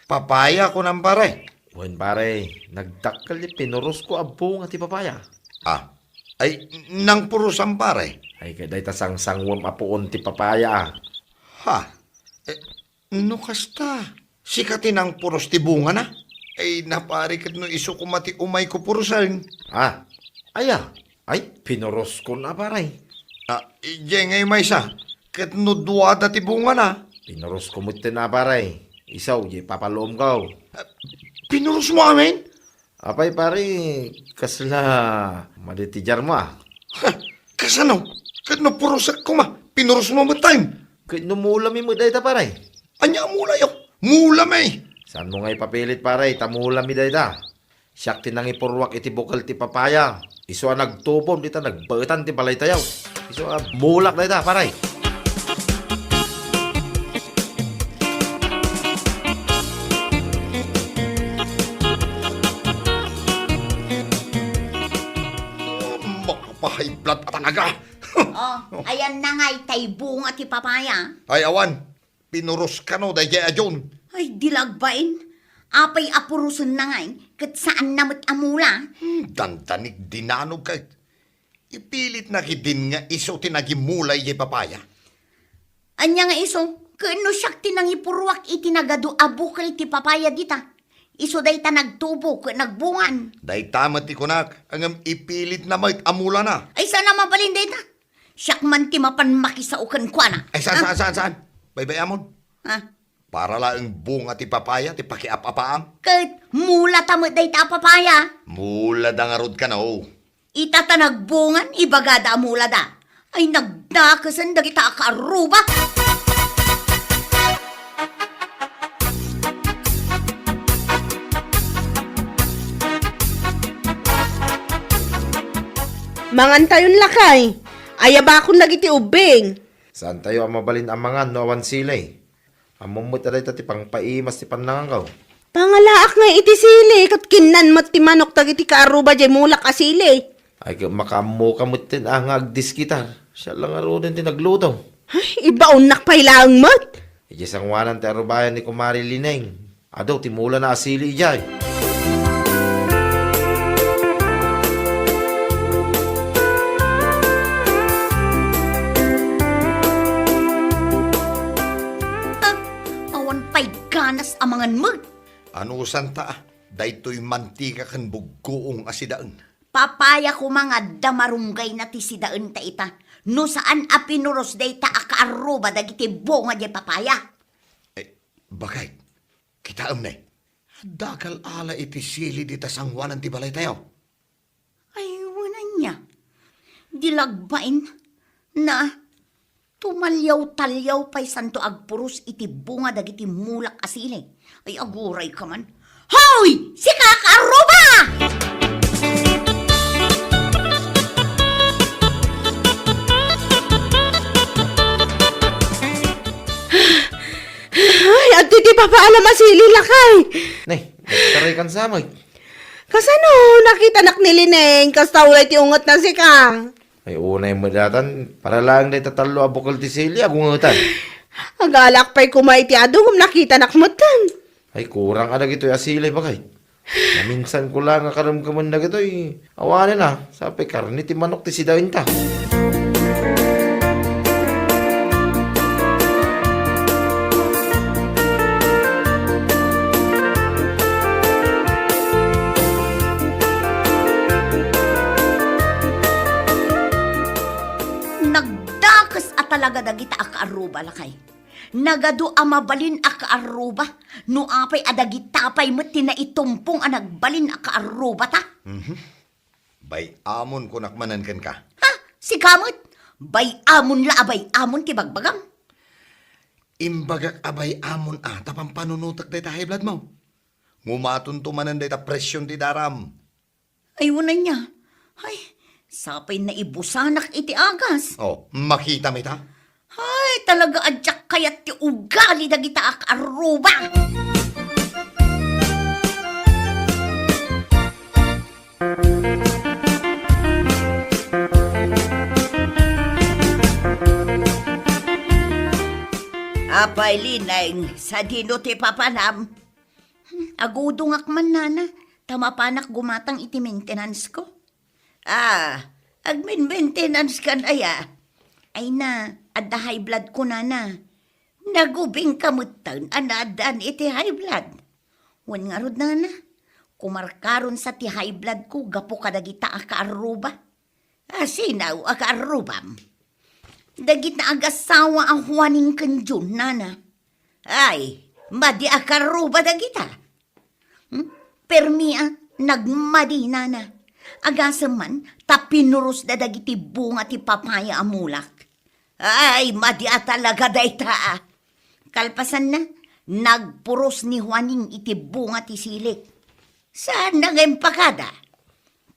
Papaya ko ng pare. Wan pare, nagdakkel di pinuros ko abong at ti papaya. Ah, ay, nang purusan pare. Ay kaday ta sang-sangwam apuon ti papaya. Ha, no kasta. Sikatin ang puros ti bunga na. Ay, naparikat no iso kumati umay ko purusan. Ah, aya, ay pinuros ko na pare. Ah, ije ngay may sa. Kat no duwada ti bunga na. Pinuros ko mo na pare. Isaw, di papaloom ka. Pinuros mo amin? Apay pare, kasla maditijar mo ah. Ha, kasano? Kat no purusak ko ma. Pinuros mo time. Kaya numulami mo dahita pare. Anya mula yo. Mula may. Saan mo nga ipapilit pare, tamulami dahita. Siyak tinang ipurwak iti bukal ti papaya. Iso nagtubom, dita nagbaitan ti balay tayaw. Iso mulak dahita pare. Makapahay blood at talaga. Oh, ayan na nga itay bunga ti papaya. Ay awan, pinuros ka no, dahi ajon. Ay dilagbain. Apay apurusun na nga kat saan namot amula. Dandanig dinanog ka. Ipilit na kidin nga iso tinagimulay ye papaya. Anya nga iso, kano siyak tinang ipurwak itinagado abukal ti papaya dita. Iso day ta nagtubo ka nagbungan. Dahi tamat ti kunak, ang ipilit na may amula na. Ay sana mabalin day ta. Siyak man ti mapan makisaukan kwa na. Ay saan? Baybay amon. Ha? Para lang bunga ti papaya, ti pakiap-apaam. Kat mula tamot day ta papaya. Mula dangarod ka na oh. Itatanagbungan, ibagada amula da. Ay nagdakasan dagita kaaruba. Mangantayon lakay. Ayaba akong nagiti ubing. Saan tayo ang mabalin amangan no awan sila eh. Among mo taday ti pang paimas ti panangaw. Pangalaak nga iti sili, kat kinan mat ti manok tagiti kaaruba jay mulak asili. Ay makamu kamot tin ang agdis kita. Siya lang aro din tinagluto. Ay, ibaon nakpailaang mat. Ijis ang wanan ti arubayan ni Kumari Lineng. Ado, timula na asili ijay. Awan pa'y ganas amangan mo. Ano santa? Daytoy mantika kan buggoong asidaan. Papaya ko mga damarunggay na ti sidaan ta ita. No saan apinuros day ta akaaruba dagiti bunga di papaya. Bakit? Kitaam na dagal ala iti sili di tasangwanan ti balay tayo. Ay, wala niya. Dilagbain na tumalyaw-talyaw pa'y santo agpuros iti bunga dagiti mulak asili. Ay, aguray ka man. Hoy! Si kakaaruba! Ay, at ti papaalam asili lakay. Nay, nagtaray kan samay. Kasano, nakita nak ni Lineng, kas tawlay ti ungot na si Kang. Ay unay mo datan, para lang day tatalo abukal ti sili, agungutan. Agalak pa'y kumay ti adong nakita nakmutan. Ay kurang adag ito'y asilay bakay. Naminsan ko lang akaramkaman na ito'y awanin na. Sabi karni ti manok ti sidain ta. Nagdakas at talaga dagita akaaruba lakay. Nagado amabalin akaaruba. No apay adagitapay mo tinaitumppong anagbalin akaaruba ta. Bay amon ko nakmanan ken ka. Ha? Si kamot? Bay amon la abay amon ti bagbagang. Imbagak abay amon tapang panunutak day tahay blood mo. Ngumaton tumanan day ta presyon ti daram. Ay, wala niya. Ay, sapay na ibusanak iti agas. Oh, makita mi ta? Ay, talaga adyak kayat ti ugali dagita akaaruba. Apay lineng, sa dino ti papanam. Agudungak man nana, tamapanak gumatang iti maintenance ko. Agmin-maintenance kan aya. Ay na, adda high blood ko nana. Nagubing kamutan, anadan iti high blood. Wan nga rod nana, kumarkaron sa ti high blood ko, gapo kadagita akaaruba. Sinaw akaarubam. Dagita agasawa ang huwaning kanjun, nana. Ay, madi akaruba dagita. Permia, nagmadi, nana. Agasaman, tapinuros da dagiti bunga ti papaya amulak. Ay, madi talaga dayta. Kalpasan na, nagpuros ni Juaning iti bunga ti silik. Saan nangempakada?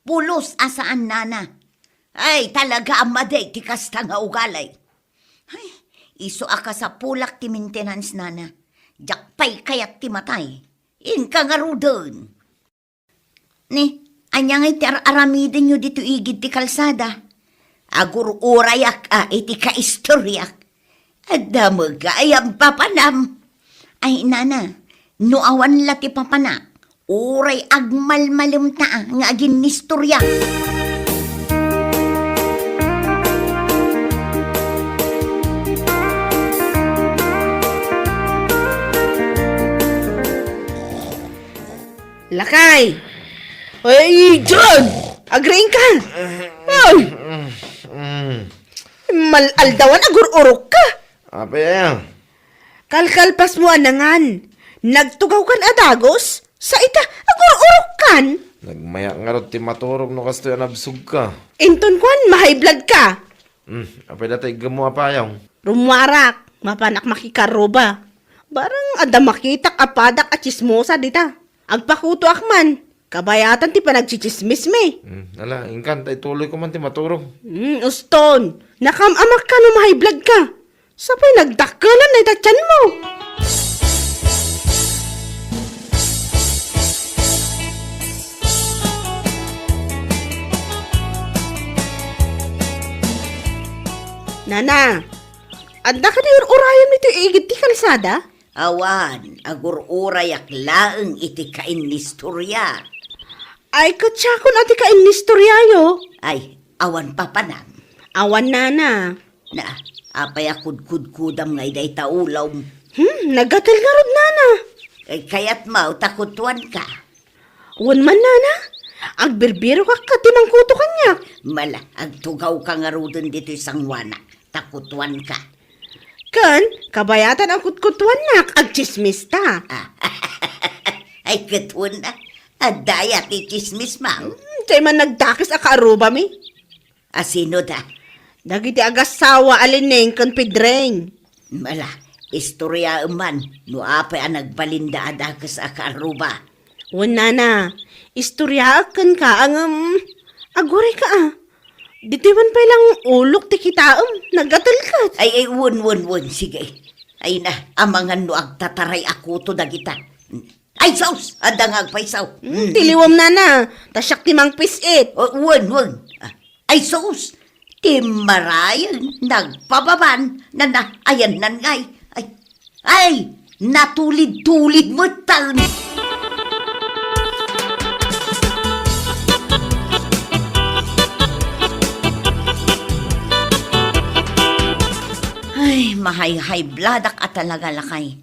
Pulos asaan, nana. Ay, talaga amaday ti kasta nga ugalay. Ay, iso aka sa pulak ti maintenance nana. Jakpay kayat ti matay. Inka nga rudon. Ni, anyang iti aramidin nyo dito igid ti kalsada. Agur urayak iti kaistoryak. Adda magayam papanam. Ay, nana, no awan la ti papanak. Uray agmalmalum ta nga agin nistoryak. Lakay! Ay, John! Agreeing ka! Ay! Malaldawan, agur-urok ka! Apa yan? Kalkalpas mo anangan. Nagtugaw kan adagos? Sa ita, agur-urok kan? Nagmaya nga rin ti maturog no kasto yan absug ka. Inton kwan, mahay blood ka. Apay datay gamo apayaw. Rumwarak, mapanak makikaroba. Barang ada makita kapadak at chismosa dita. Agpakuto akman, kabayatan ti panagchichismis me. Ala, ingkan, tay tuloy ko man ti maturog. Uston, nakamamak ka no mahay blood ka. Sabay nagdakalan na itatyan mo. Nana, anda ka di urayan nito igit ti kalsada? Awan, agur-uray laeng iti kainistorya. Ay, katsakon ati ka inistoryayo. Ay, awan papanam. Awan nana. Na, apay akudkudkudam ngay day taulaw. Nagatal nga rod nana. Ay, kaya't mau takutuan ka. Wan man nana, agbirbiro ka katimang kuto kanya. Mala, agtugaw ka nga rodon dito isang wana. Takutuan ka. Kan, kabayatan ang kutkutuan nak, agchismis ta. Ay, katun na. Adaya ti chismis mang. Chay man nagdakis akaaruba mi. Asino da? Dagiti agasawa alineng kan pidreng. Mala, istorya man. No apay ang nagbalinda adakas akaruba. Wan nana, istoryaakan ka ang agore ka ah. Ditiwan pa lang ulok ti kitaam, nagatal ka. Ay, won. Sige. Ay na, amangan no agtataray ako to dagita. Ay, saus! Adang agpaisaw. Tiliwam nana, tasyak timang pisit. Won. Ay, saus! Timarayan, nagpababan, na ayan ngay. Ay, natulid-tulid mo tal. Ay, mahay-hay bladak at talaga lakay.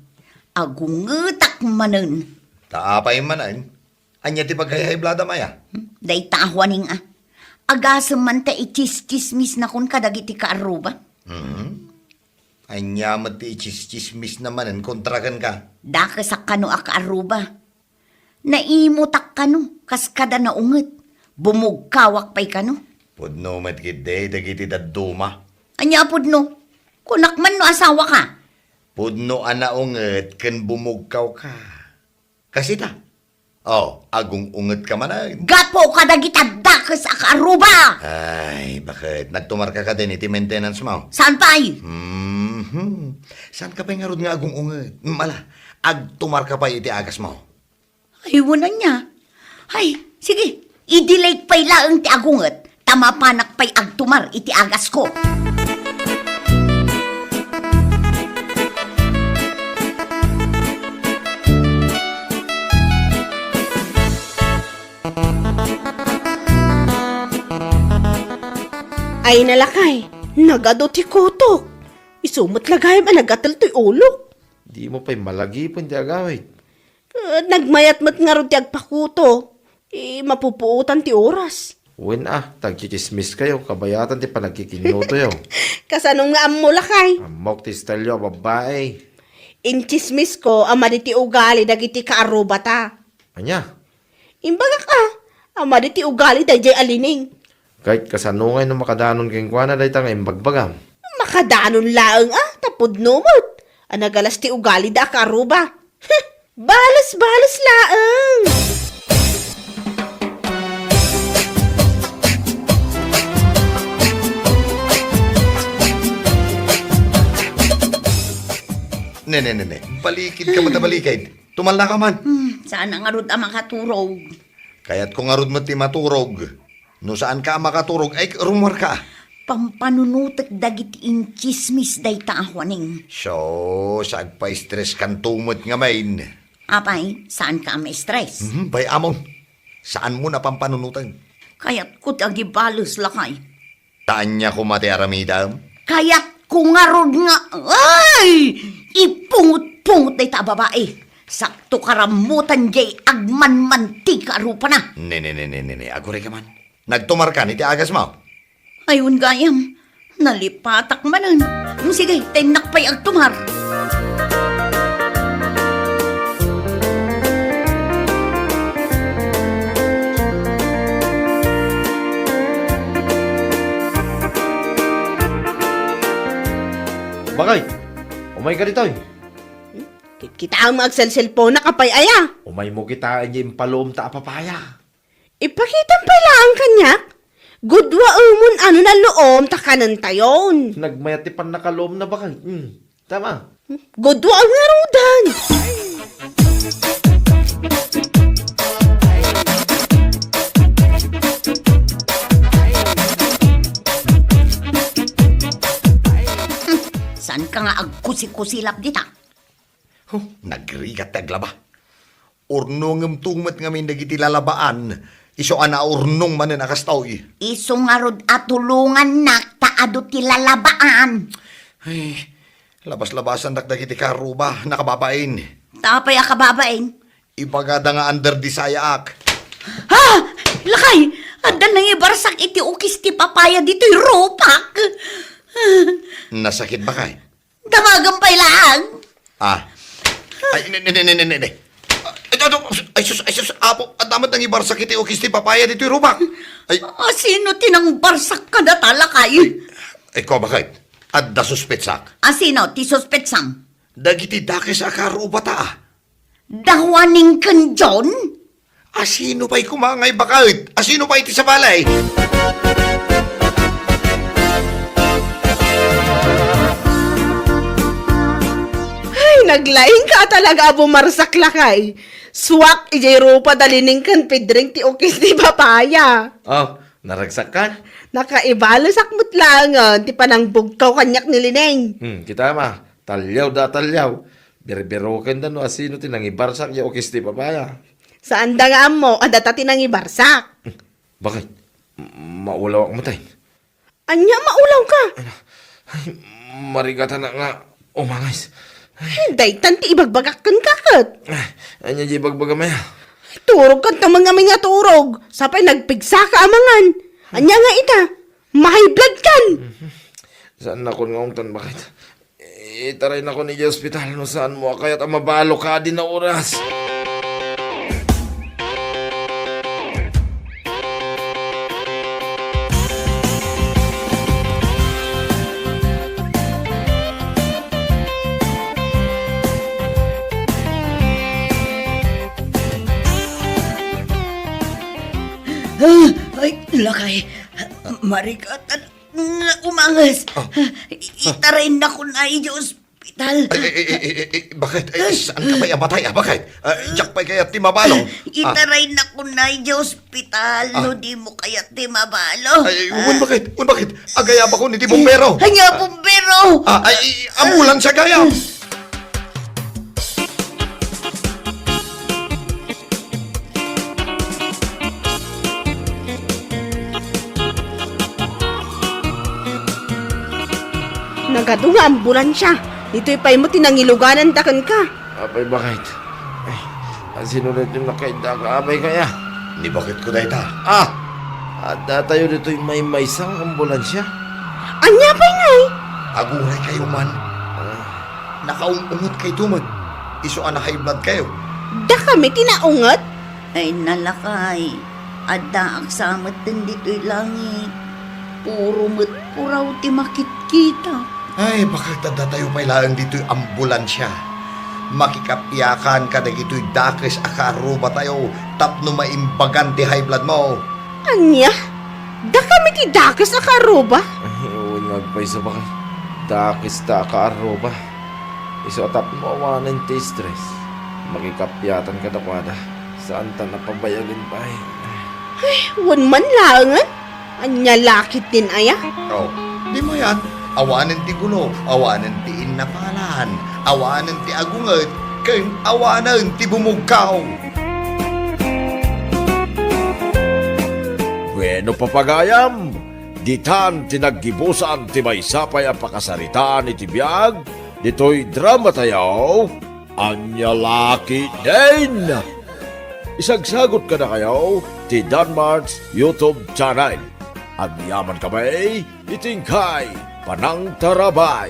Agungetak manen. Taapay manan. Anya ti paghahay-blada maya. Day tahwaning Agasam man ta ichis-chismis na kun kadagiti kaaruba. Anya mati ichis-chismis namanan kontrakan ka. Daka sa kano akaaruba. Naimutak kano, kaskada na unget. Bumugkawak pa'y kano. Pudno matkid day dagiti daduma. Anya pudno, kunak man no asawa ka. Pudno ana unget ken bumugkaw ka. Kasi ta. Agong unget ka manan. Gapo kadagita dakas akaaruba. Ay, bakit? Nagtumar ka din iti maintenance mo? Saan pa'y? Saan ka pa nga rod nga agong unget? Mala, agtumar ka pa iti agas mo. Ay, wala niya. Ay, sige, idilig pa'y laang ti agunget. Tamapanak pa'y agtumar iti agas ko. Ay nalakay, nagado ti kotok. Isumot lagay man nagatal to'y ulo. Di mo pa'y malagipon ti agawit. Nagmayat-mat nga ron ti agpakuto. Mapupuutan ti oras. Wen tagchichismis kayo, kabayatan ti panagkikinuto yaw. Kasanong nga ammo lakay. Amok ti stelyo, babae. Inchismis ko, ama di ti ugali dagiti kaaruba ta. Anya, Imbaga ka, ama di ti ugali dayjay alining. kahit kasanungay no makadanon keng kuana day tang imbagbagam. Makadanon laeng tapod numot. Anagalas ti ugali da kaaruba. Balas laeng. Ne. Balikid ka matabalikid. Tumal na ka man. Saan ang arod ang makaturog? Kaya't kung arod mo ti maturog. No saan ka makaturog, ay rumor ka. Pampanunutek dagit in chismis day taahwaning. So, saan pa stress kan tumot nga main? Apay, saan ka may stress? Bay amon, saan mo na pampanunutan? Kaya't ko tagibalos lakay. Taan niya kumati aramidam? Kaya't kung arod nga, ay! Ipungot-pungot day ta babae. Sakto karamutan jay agman mantika arupa na. Ne. Agure ka man. Nagtumar ka, iti agas mo. Ayun gayam, nalipatak manan. Sige, tenak pa'y agtumar. Umay ka dito. Kita ang mag-cellphone na kapay aya. Umay mo kitaan yung palom ta papaya. Ipakitang pala ang kanyak. Gudwa umon ano na loom takanan tayon. Nagmayatipan na kalom na ba ka? Tama. Gudwa ang narudan. Saan ka nga agkusi-kusilap dita? Nagrigat taglaba. Urnong ng tungmat ngamin nagiti lalabaan. Iso ana urnong man na nakastaw. Iso nga rod at tulungan nak taado ti lalabaan. Ay, labas-labasan nagdagiti karuba, nakababain. Tapay akababain. Ibagada nga under di sayaak. Ha! Lakay! Adan nang ibarsak iti ukis ti papaya dito'y ropak. Nasakit ba kay? Damagan lang. Ah. Ay, ne. Ay, sus, apo, at damat nang ibarsak iti ukis ti papaya dito yung rubak. Ay, Sino tinang barsak ka na talakay? ko ba kay? At da suspetsak. Sino ti suspetsam? Dagiti dakis a karuba ta. Dawaning kan John? Asino pa'y kumangay bakit? Asino pa iti sa balay? Ay, naglaing ka talaga bumarsak lakay. Swak ijay rupa dalining kan pedring ti ukis ti papaya. Oh, naragsak ka? Nakaibalo sakmut langan ti panang bugkaw kanyak ni Lineng. Kita mah. Talyaw da talyaw. Birbiroken da no asino tinangibarsak yung ukis ti papaya. Saan da nga mo, adata tinang ibarsak. Bakit? Maulaw ako matay. Anya maulaw ka. Marigata na nga umangis. Hinday, tanti ibagbagakan kakot. Anya di bagbagamaya. Turog kan tamang nga nga turog. Sapay nagpigsa ka amangan. Anya nga ita, mahay blood kan. Saan na ko ngauntan bakit? Itaray na ko ni hospital no saan mo kaya't mabalo ka din na oras. Ay, lakay. Marikatan na umangas. Itaray na ko na iyo ospital. Bakit? Saan ka pa'y amatay? Bakit? Diyak pa'y kaya ti mabalo? Itaray na ko na iyo ospital. No di mo kaya ti mabalo. Bakit? Agaya ba ko ni ti bumbero? Hanya bumbero. Ambulan sa gaya. Nagadunga ambulansya. Dito'y pa'y mo tinangiluganan takan ka. Abay bakit? Ay, sinunod yung nakaida ka. Abay kaya. Ni bakit ko dahita? At tayo dito yung may isang ambulansya. Anya pa'y ngay. Aguray kayo man. Nakaungungot kay tumag. Iso anak high blood kayo. Da kami tinaungat. Ay nalakay. Adda aksamat din dito'y langit. Puro puraw ti makit-kita. Ay, bakit tanda tayo may lang dito'y ambulansya? Makikapiyakan ka na dito'y dakis akaruba tayo tapno maimbagan ti high blood mo. Anya? Da kami ti dakas akaruba. Ay, nagpay sa bakit? Dakis ta ka aroba. Iso atap mo awanan ti stress. Makikapyatan ka na kwada. Saan ta napabayagin pa Wan man langan. Anya lakit din aya. Oh, di mo yan. Awanan ti gulo, awanan ti inapalan, awanan ti agungat, kaya awanan ti bumugkaw. Bueno papagayam, ditan tinaggibusan ti may sapay ang pakasaritaan iti biyag, dito'y drama tayo, anya laki din. Isagsagot ka na kayo, ti Danmar's YouTube channel. Ang yaman kamay, itingkay, Panang Tarabay.